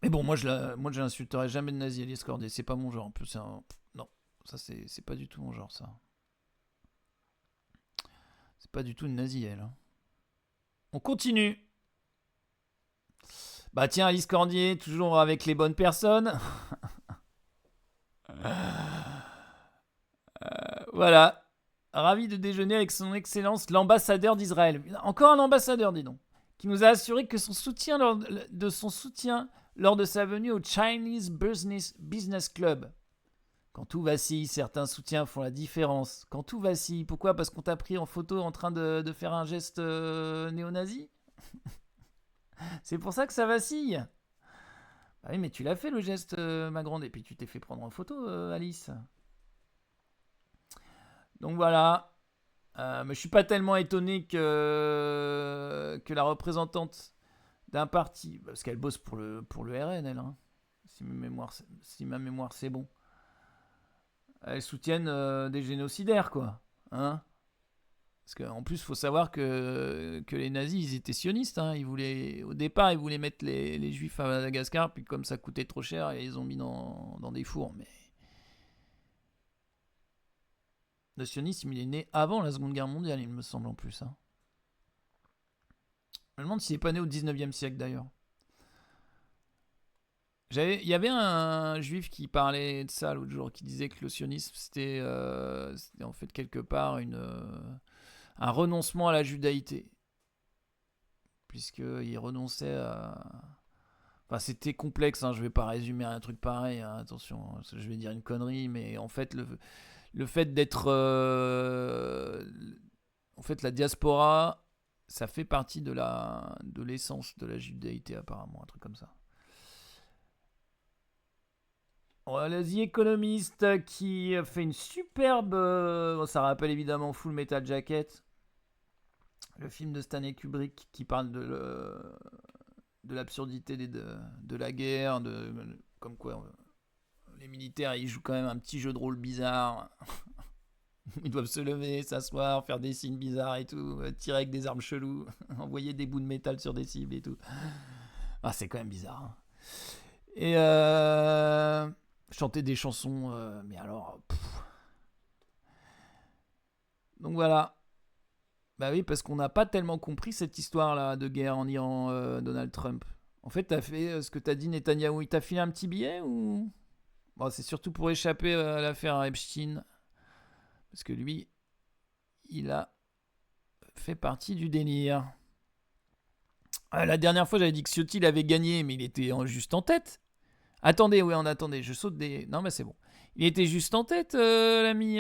Mais bon, moi je l'insulterai jamais de nazi, Alice Corday. C'est pas mon genre. En plus, non, ça c'est pas du tout mon genre, ça. C'est pas du tout une nazie, elle. Hein. On continue. Bah tiens, Alice Cordier, toujours avec les bonnes personnes. Voilà. Ravi de déjeuner avec son excellence l'ambassadeur d'Israël. Encore un ambassadeur, dis donc. Qui nous a assuré que son soutien lors de sa venue au Chinese Business Club. Quand tout vacille, certains soutiens font la différence. Quand tout vacille, pourquoi ? Parce qu'on t'a pris en photo en train de faire un geste néo-nazi ? C'est pour ça que ça vacille. Bah oui, mais tu l'as fait le geste, ma grande, et puis tu t'es fait prendre en photo, Alice. Donc voilà. Mais je suis pas tellement étonné que la représentante d'un parti, parce qu'elle bosse pour le RN, elle, hein, si ma mémoire c'est bon, elles soutiennent des génocidaires, quoi. Hein, parce qu'en plus, il faut savoir que les nazis, ils étaient sionistes. Hein, au départ, ils voulaient mettre les juifs à Madagascar, puis comme ça coûtait trop cher, ils les ont mis dans des fours. Mais le sionisme, il est né avant la Seconde Guerre mondiale, il me semble en plus. Hein. Je me demande s'il n'est pas né au 19e siècle d'ailleurs. Il y avait un juif qui parlait de ça l'autre jour, qui disait que le sionisme c'était en fait quelque part un renoncement à la judaïté. Puisqu'il renonçait à. Enfin, c'était complexe, hein, je vais pas résumer un truc pareil, hein, attention, je vais dire une connerie, mais en fait, le fait d'être. En fait, la diaspora, ça fait partie de l'essence de la judaïté, apparemment, un truc comme ça. Voilà, The Economist qui fait une superbe. Ça rappelle évidemment Full Metal Jacket, le film de Stanley Kubrick qui parle de l'absurdité de la guerre, comme quoi les militaires ils jouent quand même un petit jeu de rôle bizarre. Ils doivent se lever, s'asseoir, faire des signes bizarres et tout, tirer avec des armes cheloues, envoyer des bouts de métal sur des cibles et tout. Ah, c'est quand même bizarre. Hein. Et chanter des chansons, mais alors. Donc voilà. Bah oui, parce qu'on n'a pas tellement compris cette histoire-là de guerre en Iran, Donald Trump. En fait, t'as fait ce que t'as dit Netanyahou. Il t'a filé un petit billet ou. Bon, c'est surtout pour échapper à l'affaire Epstein. Parce que lui, il a fait partie du délire. La dernière fois, j'avais dit que Ciotti avait gagné, mais il était juste en tête. Attendez, je saute des. Non, mais c'est bon. Il était juste en tête, l'ami.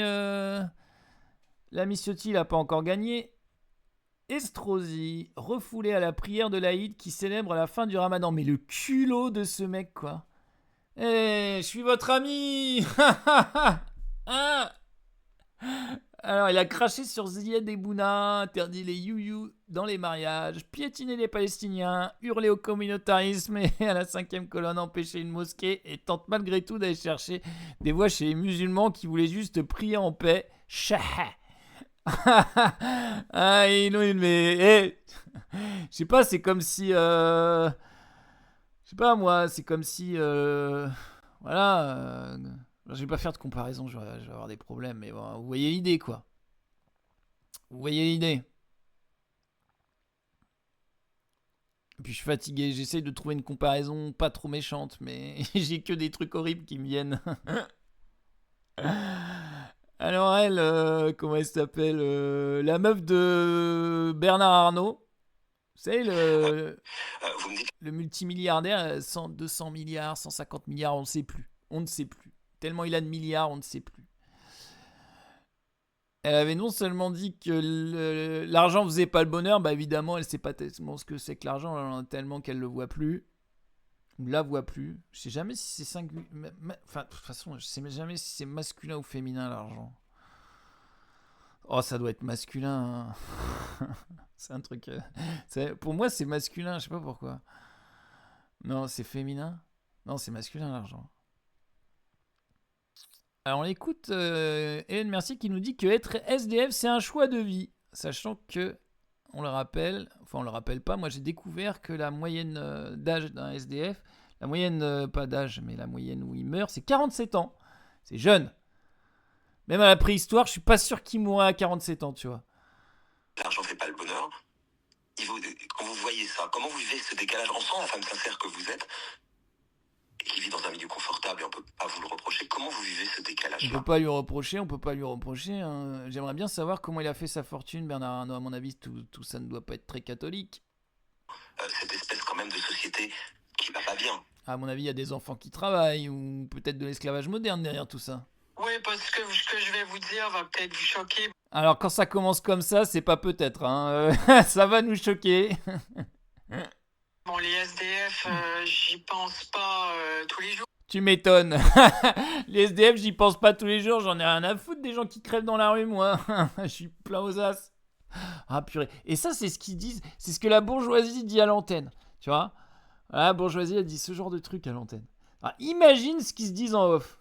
L'ami Ciotti, il n'a pas encore gagné. Estrosi, refoulé à la prière de l'Aïd qui célèbre la fin du ramadan. Mais le culot de ce mec, quoi. Je suis votre ami. Hein. Alors, il a craché sur Ziad Ebouna, interdit les you dans les mariages, piétiné les Palestiniens, hurlé au communautarisme et à la 5e colonne, empêché une mosquée et tente malgré tout d'aller chercher des voix chez les musulmans qui voulaient juste prier en paix. Shah. Ah, mais. Je sais pas, c'est comme si. Je sais pas, moi, c'est comme si. Voilà. Je vais pas faire de comparaison, je vais avoir des problèmes, mais bon, vous voyez l'idée, quoi. Vous voyez l'idée. Et puis je suis fatigué, j'essaye de trouver une comparaison pas trop méchante, mais j'ai que des trucs horribles qui me viennent. Alors elle, comment elle s'appelle la meuf de Bernard Arnault. Vous savez, le multimilliardaire, 200 milliards, 150 milliards, on ne sait plus. On ne sait plus. Tellement il a de milliards, on ne sait plus. Elle avait non seulement dit que l'argent faisait pas le bonheur, bah évidemment, elle sait pas tellement ce que c'est que l'argent, elle en a tellement qu'elle le voit plus. Ou la voit plus. Je sais jamais si c'est singulier. Enfin, de toute façon, je sais jamais si c'est masculin ou féminin l'argent. Oh, ça doit être masculin. Hein. C'est un truc. Pour moi, c'est masculin, je sais pas pourquoi. Non, c'est féminin. Non, c'est masculin l'argent. Alors on écoute Hélène Mercier qui nous dit que être SDF c'est un choix de vie, sachant que on le rappelle, enfin on le rappelle pas, moi j'ai découvert que la moyenne d'âge d'un SDF, la moyenne, pas d'âge, mais la moyenne où il meurt, c'est 47 ans. C'est jeune. Même à la préhistoire, je suis pas sûr qu'il mourrait à 47 ans, tu vois. L'argent fait pas le bonheur. Quand vous voyez ça, comment vous vivez ce décalage? On sent la femme sincère que vous êtes, et qui vit dans un milieu confortable, et on peut pas vous le reprocher. Comment vous vivez ce On décalage-là? peut pas lui reprocher. Hein. J'aimerais bien savoir comment il a fait sa fortune, Bernard Arnault. À mon avis, tout ça ne doit pas être très catholique. Cette espèce quand même de société qui va pas bien. À mon avis, il y a des enfants qui travaillent, ou peut-être de l'esclavage moderne derrière tout ça. Oui, parce que ce que je vais vous dire va peut-être vous choquer. Alors quand ça commence comme ça, c'est pas peut-être. Hein. Ça va nous choquer. Bon, les SDF, j'y pense pas tous les jours. Tu m'étonnes. Les SDF, j'y pense pas tous les jours. J'en ai rien à foutre des gens qui crèvent dans la rue, moi. Je suis plein aux as. Ah purée. Et ça, c'est ce qu'ils disent. C'est ce que la bourgeoisie dit à l'antenne. Tu vois? La bourgeoisie, elle dit ce genre de truc à l'antenne. Alors, imagine ce qu'ils se disent en off.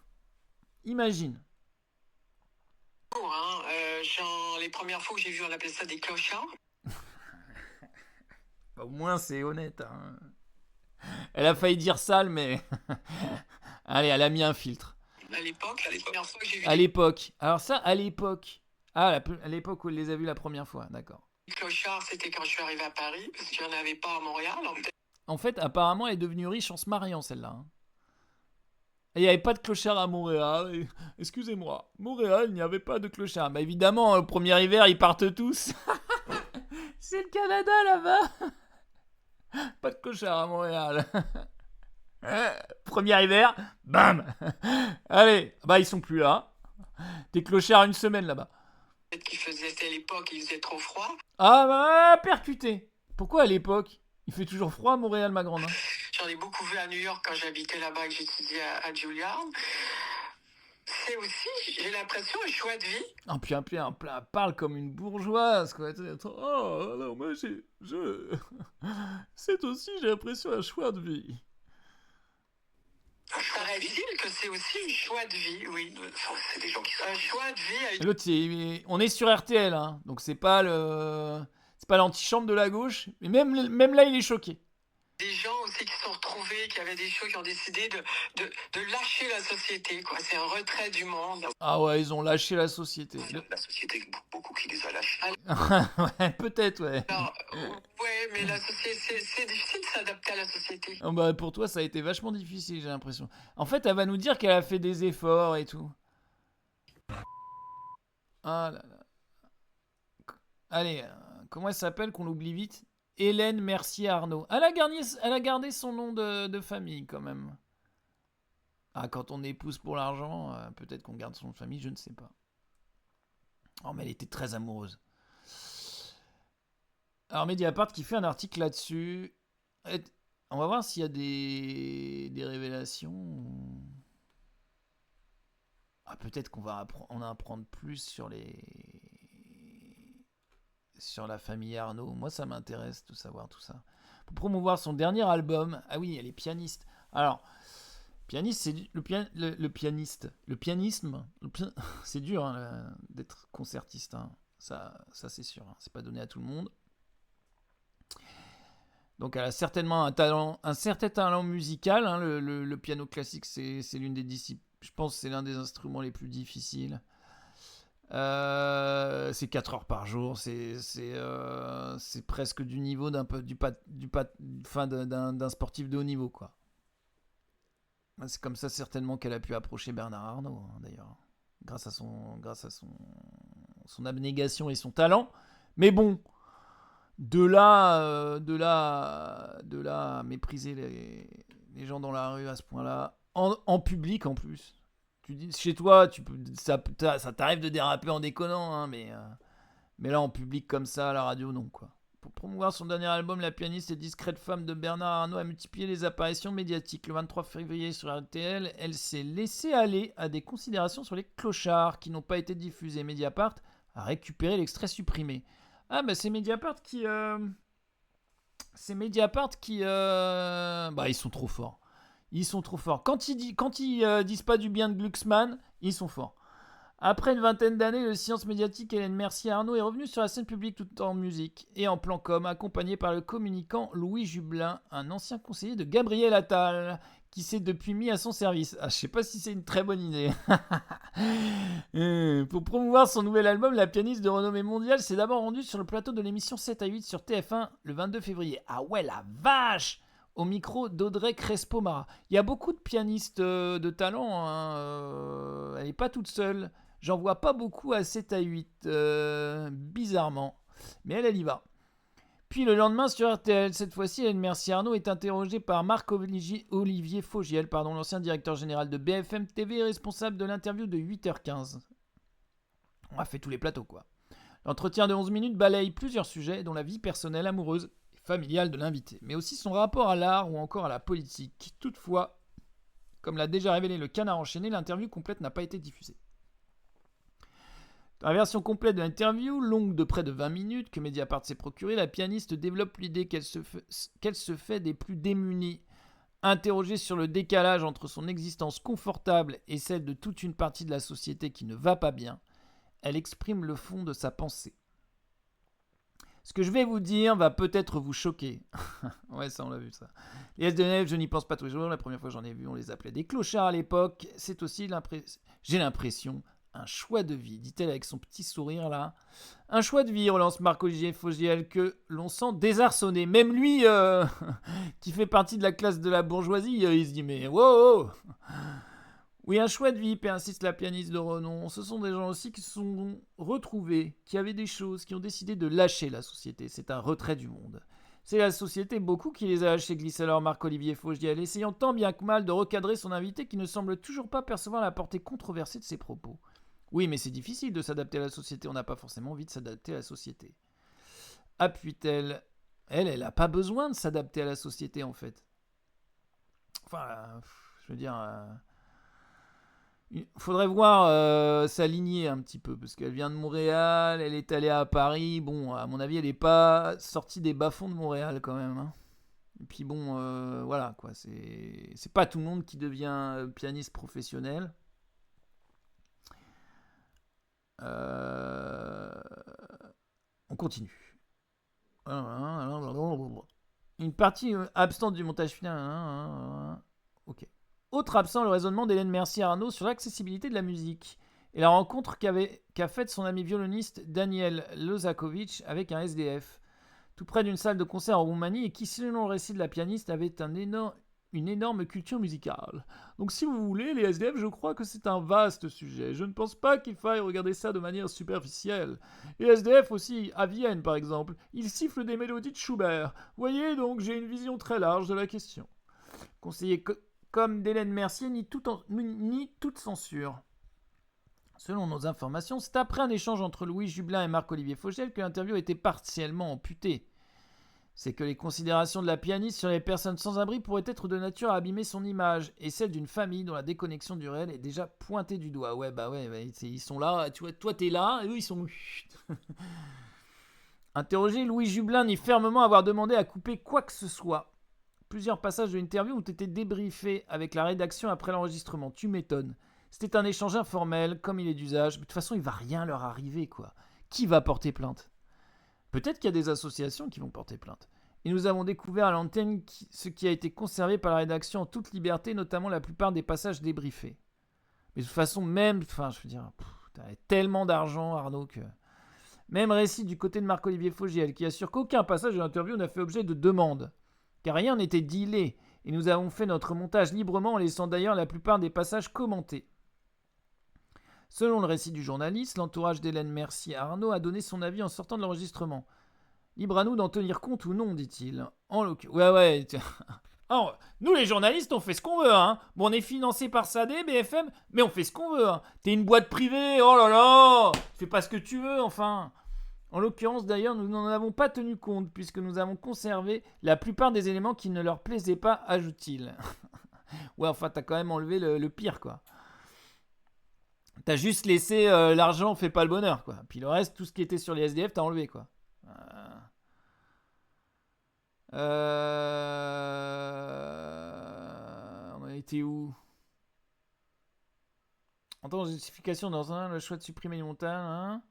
Imagine. Hein, genre, les premières fois que j'ai vu, on appelait ça des clochards. Au moins, c'est honnête. Hein. Elle a failli dire sale, mais... Allez, elle a mis un filtre. À l'époque, la première fois que j'ai vu À l'époque. Alors ça, à l'époque. Ah, à l'époque où elle les a vus la première fois, d'accord. des clochards, c'était quand je suis arrivé à Paris, parce qu'il n'y en avait pas à Montréal. En fait, apparemment, elle est devenue riche en se mariant, celle-là. Hein. Et il n'y avait pas de clochard à Montréal. Et... Excusez-moi, Montréal, il n'y avait pas de clochard. Bah évidemment, au premier hiver, ils partent tous. C'est le Canada, là-bas. Pas de clochard à Montréal. Premier hiver, bam. Allez, bah ils sont plus là. Des clochards une semaine là-bas. Peut-être qu'il faisait, c'était à l'époque, il faisait trop froid. Ah bah, percuté. Pourquoi à l'époque? Il fait toujours froid à Montréal, ma grande. Hein. J'en ai beaucoup vu à New York quand j'habitais là-bas, que j'étudiais à Juilliard. C'est aussi, j'ai l'impression, un choix de vie. Ah, puis elle parle comme une bourgeoise, quoi. Oh, alors moi, c'est aussi, j'ai l'impression, un choix de vie. Paraît-il que c'est aussi un choix de vie, oui. C'est des gens qui sont... Un choix de vie. Et l'autre, on est sur RTL, hein, donc c'est pas l'antichambre de la gauche. Mais même là, il est choqué. Des gens aussi qui se sont retrouvés, qui avaient des choses, qui ont décidé de lâcher la société, quoi. C'est un retrait du monde. Ah ouais, ils ont lâché la société. La société, beaucoup qui les a lâchés. Ouais, peut-être, ouais. Alors, ouais, mais la société, c'est difficile de s'adapter à la société. Oh bah, pour toi, ça a été vachement difficile, j'ai l'impression. En fait, elle va nous dire qu'elle a fait des efforts et tout. Ah là là. Allez, comment elle s'appelle qu'on l'oublie vite? Hélène Mercier-Arnault. Elle a gardé son nom de famille, quand même. Ah, quand on épouse pour l'argent, peut-être qu'on garde son nom de famille, je ne sais pas. Oh, mais elle était très amoureuse. Alors, Mediapart qui fait un article là-dessus. On va voir s'il y a des révélations. Ah, peut-être qu'on va en apprendre plus sur la famille Arnault. Moi, ça m'intéresse de savoir tout ça. Pour promouvoir son dernier album. Ah oui, elle est pianiste. Alors, pianiste, c'est le pianiste. Le pianisme, c'est dur hein, d'être concertiste. Hein. Ça c'est sûr. Hein. C'est pas donné à tout le monde. Donc, elle a certainement un certain talent musical. Hein. Le piano classique, c'est l'une des disciplines. Je pense que c'est l'un des instruments les plus difficiles. C'est 4 heures par jour, c'est presque du niveau d'un sportif de haut niveau, quoi. C'est comme ça certainement qu'elle a pu approcher Bernard Arnault, hein, d'ailleurs, grâce à son abnégation et son talent. Mais bon, de là à mépriser les gens dans la rue à ce point-là, en public en plus. Tu dis, chez toi, ça t'arrive de déraper en déconnant, hein, mais là en public comme ça, à la radio, non, quoi. Pour promouvoir son dernier album, la pianiste et discrète femme de Bernard Arnault a multiplié les apparitions médiatiques. Le 23 février sur RTL, elle s'est laissée aller à des considérations sur les clochards qui n'ont pas été diffusés. Mediapart a récupéré l'extrait supprimé. Ah bah c'est Mediapart qui... Bah ils sont trop forts. Ils sont trop forts. Quand ils disent pas du bien de Glucksmann, ils sont forts. Après une vingtaine d'années de silence médiatique, Hélène Mercier-Arnaud est revenue sur la scène publique tout en musique et en plan com, accompagnée par le communicant Louis Jubelin, un ancien conseiller de Gabriel Attal, qui s'est depuis mis à son service. Je sais pas si c'est une très bonne idée. Pour promouvoir son nouvel album, la pianiste de renommée mondiale s'est d'abord rendue sur le plateau de l'émission 7 à 8 sur TF1 le 22 février. Ah ouais, la vache! Au micro d'Audrey Crespo-Mara. Il y a beaucoup de pianistes de talent, hein. Elle n'est pas toute seule. J'en vois pas beaucoup à 7 à 8, bizarrement. Mais elle y va. Puis le lendemain sur RTL, cette fois-ci, Hélène Mercier-Arnaud est interrogée par Marc-Olivier Fogiel, l'ancien directeur général de BFM TV et responsable de l'interview de 8h15. On a fait tous les plateaux, quoi. L'entretien de 11 minutes balaye plusieurs sujets, dont la vie personnelle, amoureuse et familiale de l'invité, mais aussi son rapport à l'art ou encore à la politique. Toutefois, comme l'a déjà révélé le Canard enchaîné, l'interview complète n'a pas été diffusée. Dans la version complète de l'interview, longue de près de 20 minutes, que Mediapart s'est procurée, la pianiste développe l'idée qu'elle se fait des plus démunis. Interrogée sur le décalage entre son existence confortable et celle de toute une partie de la société qui ne va pas bien, elle exprime le fond de sa pensée. Ce que je vais vous dire va peut-être vous choquer. Ouais, ça, on l'a vu, ça. Les SDF, je n'y pense pas tous les jours. La première fois que j'en ai vu, on les appelait des clochards à l'époque. C'est aussi j'ai l'impression, un choix de vie, dit-elle avec son petit sourire là. Un choix de vie, relance Marc-Olivier Fogiel, que l'on sent désarçonné. Même lui, qui fait partie de la classe de la bourgeoisie, il se dit mais wow. Oui, un choix de vie, insiste la pianiste de renom. Ce sont des gens aussi qui se sont retrouvés, qui avaient des choses, qui ont décidé de lâcher la société. C'est un retrait du monde. C'est la société beaucoup qui les a lâchés, glisse alors Marc-Olivier Fogiel, essayant tant bien que mal de recadrer son invité qui ne semble toujours pas percevoir la portée controversée de ses propos. Oui, mais c'est difficile de s'adapter à la société, on n'a pas forcément envie de s'adapter à la société. Appuie-t-elle. Elle n'a pas besoin de s'adapter à la société en fait. Enfin, je veux dire... Il faudrait voir s'aligner un petit peu, parce qu'elle vient de Montréal, elle est allée à Paris. Bon, à mon avis, elle n'est pas sortie des bas-fonds de Montréal quand même. Hein. Et puis bon, voilà, quoi. C'est pas tout le monde qui devient pianiste professionnel. On continue. Une partie absente du montage final. Ok. Autre absent, le raisonnement d'Hélène Mercier-Arnaud sur l'accessibilité de la musique et la rencontre qu'a faite son ami violoniste Daniel Lozakovic avec un SDF, tout près d'une salle de concert en Roumanie et qui, selon le récit de la pianiste, avait une énorme culture musicale. Donc si vous voulez, les SDF, je crois que c'est un vaste sujet. Je ne pense pas qu'il faille regarder ça de manière superficielle. Les SDF aussi, à Vienne par exemple, ils sifflent des mélodies de Schubert. Voyez donc, j'ai une vision très large de la question. Conseiller comme d'Hélène Mercier, ni toute censure. Selon nos informations, c'est après un échange entre Louis Jubelin et Marc-Olivier Fogiel que l'interview a été partiellement amputée. C'est que les considérations de la pianiste sur les personnes sans abri pourraient être de nature à abîmer son image et celle d'une famille dont la déconnexion du réel est déjà pointée du doigt. Ouais, ils sont là, tu vois, toi t'es là, et eux ils sont... Interrogé, Louis Jubelin nie fermement avoir demandé à couper quoi que ce soit. Plusieurs passages de l'interview ont été débriefés avec la rédaction après l'enregistrement. Tu m'étonnes. C'était un échange informel, comme il est d'usage. Mais de toute façon, il va rien leur arriver, quoi. Qui va porter plainte ? Peut-être qu'il y a des associations qui vont porter plainte. Et nous avons découvert à l'antenne ce qui a été conservé par la rédaction en toute liberté, notamment la plupart des passages débriefés. Mais de toute façon, je veux dire, t'avais tellement d'argent, Arnaud, que... Même récit du côté de Marc-Olivier Fogiel, qui assure qu'aucun passage de l'interview n'a fait objet de demande. Car rien n'était dealé, et nous avons fait notre montage librement en laissant d'ailleurs la plupart des passages commentés. Selon le récit du journaliste, l'entourage d'Hélène Mercier-Arnaud a donné son avis en sortant de l'enregistrement. Libre à nous d'en tenir compte ou non, dit-il. Ouais. Alors, nous les journalistes, on fait ce qu'on veut, hein. Bon, on est financé par SAD, BFM, mais on fait ce qu'on veut, hein. T'es une boîte privée, oh là là. Fais pas ce que tu veux, enfin. En l'occurrence, d'ailleurs, nous n'en avons pas tenu compte, puisque nous avons conservé la plupart des éléments qui ne leur plaisaient pas, ajoute-t-il. Ouais, enfin, t'as quand même enlevé le pire, quoi. T'as juste laissé l'argent fait pas le bonheur, quoi. Puis le reste, tout ce qui était sur les SDF, t'as enlevé, quoi. On a été où ? En tant que justification dans le choix de supprimer les montagnes. Hein.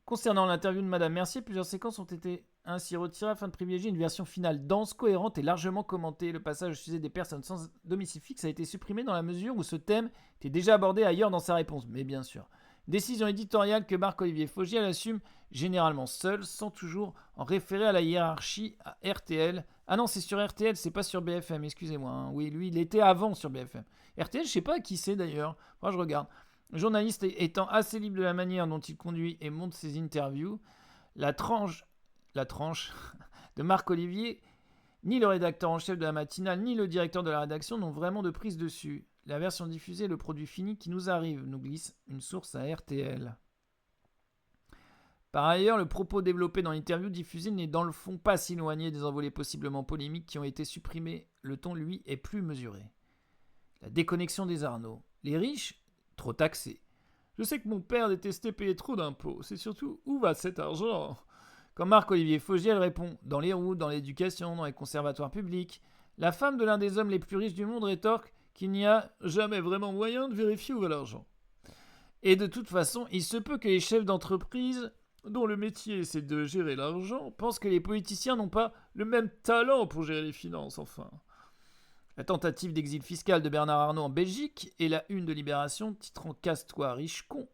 Concernant l'interview de Madame Mercier, plusieurs séquences ont été ainsi retirées afin de privilégier une version finale dense, cohérente et largement commentée. Le passage au sujet des personnes sans domicile fixe a été supprimé dans la mesure où ce thème était déjà abordé ailleurs dans sa réponse. Mais bien sûr. Décision éditoriale que Marc-Olivier Fogiel assume généralement seul, sans toujours en référer à la hiérarchie à RTL. Ah non, c'est sur RTL, c'est pas sur BFM, excusez-moi. Hein. Oui, lui, il était avant sur BFM. RTL, je sais pas qui c'est d'ailleurs. Moi, je regarde. Le journaliste étant assez libre de la manière dont il conduit et monte ses interviews, la tranche de Marc-Olivier, ni le rédacteur en chef de la matinale, ni le directeur de la rédaction n'ont vraiment de prise dessus. La version diffusée est le produit fini qui nous arrive, nous glisse une source à RTL. Par ailleurs, le propos développé dans l'interview diffusée n'est dans le fond pas si éloigné des envolées possiblement polémiques qui ont été supprimées. Le ton, lui, est plus mesuré. La déconnexion des Arnaud. Les riches, trop taxés. Je sais que mon père détestait payer trop d'impôts. C'est surtout où va cet argent ? Quand Marc-Olivier Fogiel répond dans les routes, dans l'éducation, dans les conservatoires publics, la femme de l'un des hommes les plus riches du monde rétorque qu'il n'y a jamais vraiment moyen de vérifier où va l'argent. Et de toute façon, il se peut que les chefs d'entreprise, dont le métier c'est de gérer l'argent, pensent que les politiciens n'ont pas le même talent pour gérer les finances, enfin. La tentative d'exil fiscal de Bernard Arnault en Belgique et la une de Libération titrant « Casse-toi, riche con ».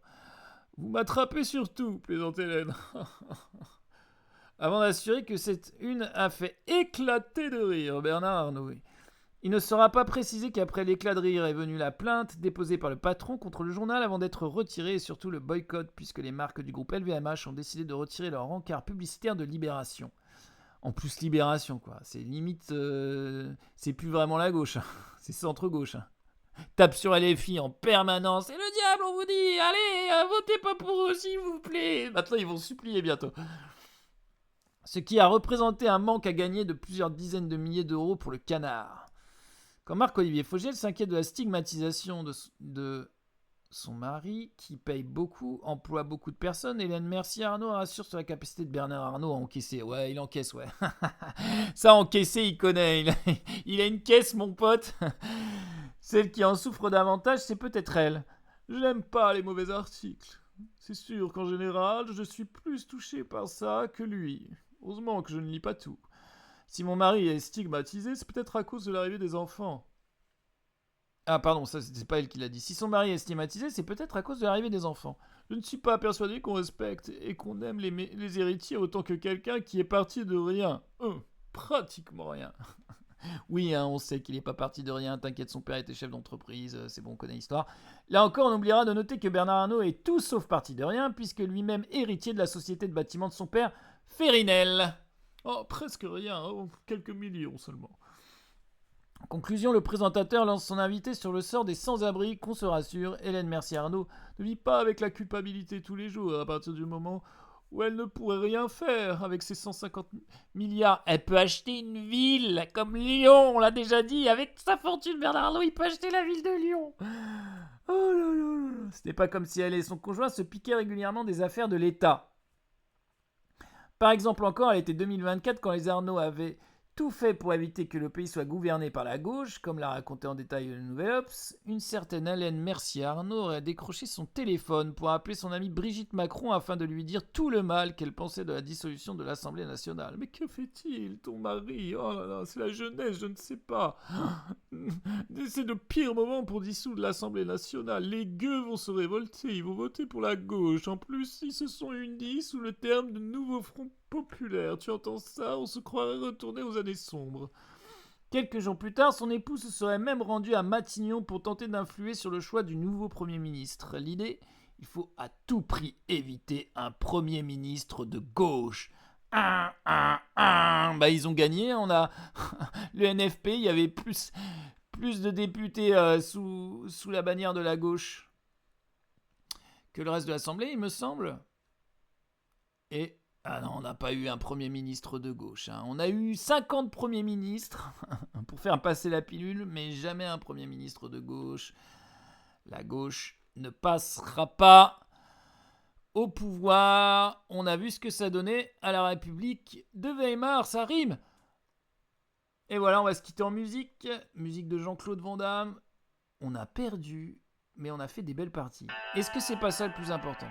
Vous m'attrapez sur tout, plaisante Hélène. Avant d'assurer que cette une a fait éclater de rire Bernard Arnault. Il ne sera pas précisé qu'après l'éclat de rire est venue la plainte déposée par le patron contre le journal avant d'être retirée et surtout le boycott puisque les marques du groupe LVMH ont décidé de retirer leur rencard publicitaire de Libération. En plus, Libération, quoi. C'est limite... c'est plus vraiment la gauche. Hein. C'est centre-gauche. Hein. Tape sur LFI en permanence. C'est le diable, on vous dit. Allez, votez pas pour eux, s'il vous plaît. Maintenant, ils vont supplier bientôt. Ce qui a représenté un manque à gagner de plusieurs dizaines de milliers d'euros pour le Canard. Quand Marc-Olivier Fogiel s'inquiète de la stigmatisation de son mari, qui paye beaucoup, emploie beaucoup de personnes, Hélène Mercier-Arnaud rassure sur la capacité de Bernard Arnault à encaisser. Ouais, il encaisse, ouais. Ça, encaisser, il connaît. Il a une caisse, mon pote. Celle qui en souffre davantage, c'est peut-être elle. Je n'aime pas les mauvais articles. C'est sûr qu'en général, je suis plus touché par ça que lui. Heureusement que je ne lis pas tout. Si mon mari est stigmatisé, c'est peut-être à cause de l'arrivée des enfants. Ah pardon, ça c'est pas elle qui l'a dit. Si son mari est stigmatisé, c'est peut-être à cause de l'arrivée des enfants. Je ne suis pas persuadé qu'on respecte et qu'on aime les héritiers autant que quelqu'un qui est parti de rien. Pratiquement rien. Oui, hein, on sait qu'il n'est pas parti de rien, t'inquiète, son père était chef d'entreprise, c'est bon, on connaît l'histoire. Là encore, on oubliera de noter que Bernard Arnault est tout sauf parti de rien, puisque lui-même héritier de la société de bâtiment de son père, Férinel. Oh, presque rien, quelques millions seulement. En conclusion, le présentateur lance son invité sur le sort des sans-abri, qu'on se rassure, Hélène Mercier-Arnault ne vit pas avec la culpabilité tous les jours, à partir du moment où elle ne pourrait rien faire avec ses 150 milliards. Elle peut acheter une ville comme Lyon, on l'a déjà dit. Avec sa fortune, Bernard Arnault, il peut acheter la ville de Lyon. Oh là là là. Ce n'est pas comme si elle et son conjoint se piquaient régulièrement des affaires de l'État. Par exemple encore, à l'été 2024, quand les Arnault avaient tout fait pour éviter que le pays soit gouverné par la gauche, comme l'a raconté en détail le Nouvel Obs, une certaine Hélène Mercier-Arnault aurait décroché son téléphone pour appeler son amie Brigitte Macron afin de lui dire tout le mal qu'elle pensait de la dissolution de l'Assemblée nationale. Mais que fait-il, ton mari ? Oh là là, c'est la jeunesse, je ne sais pas. C'est le pire moment pour dissoudre l'Assemblée nationale. Les gueux vont se révolter, ils vont voter pour la gauche. En plus, ils se sont unis sous le terme de nouveau front populaire. Tu entends ça ? On se croirait retourné aux années sombres. Quelques jours plus tard, son époux se serait même rendu à Matignon pour tenter d'influer sur le choix du nouveau Premier ministre. L'idée ? Il faut à tout prix éviter un Premier ministre de gauche. Bah, ils ont gagné, on a le NFP, il y avait plus de députés sous la bannière de la gauche que le reste de l'Assemblée, il me semble. Et ah non, on n'a pas eu un Premier ministre de gauche. Hein. On a eu 50 Premiers ministres pour faire passer la pilule, mais jamais un Premier ministre de gauche. La gauche ne passera pas au pouvoir. On a vu ce que ça donnait à la République de Weimar, ça rime. Et voilà, on va se quitter en musique. Musique de Jean-Claude Van Damme. on a perdu, mais on a fait des belles parties. Est-ce que c'est pas ça le plus important ?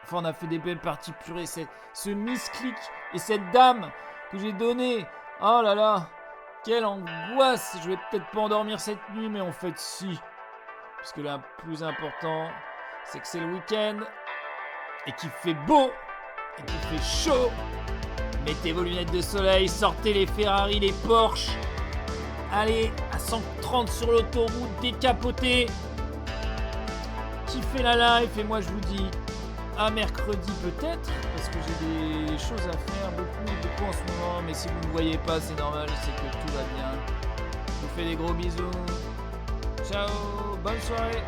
Enfin, on a fait des belles parties, purée, ce misclic et cette dame que j'ai donnée. Oh là là, quelle angoisse. Je vais peut-être pas endormir cette nuit, mais en fait si. Parce que le plus important, c'est que c'est le week-end et qu'il fait beau et qu'il fait chaud. Mettez vos lunettes de soleil, sortez les Ferrari, les Porsche. Allez à 130 sur l'autoroute, décapotez. Kiffez la life et moi je vous dis à mercredi peut-être, parce que j'ai des choses à faire, beaucoup en ce moment, mais si vous ne me voyez pas, c'est normal, c'est que tout va bien. Je vous fais des gros bisous. Ciao, bonne soirée.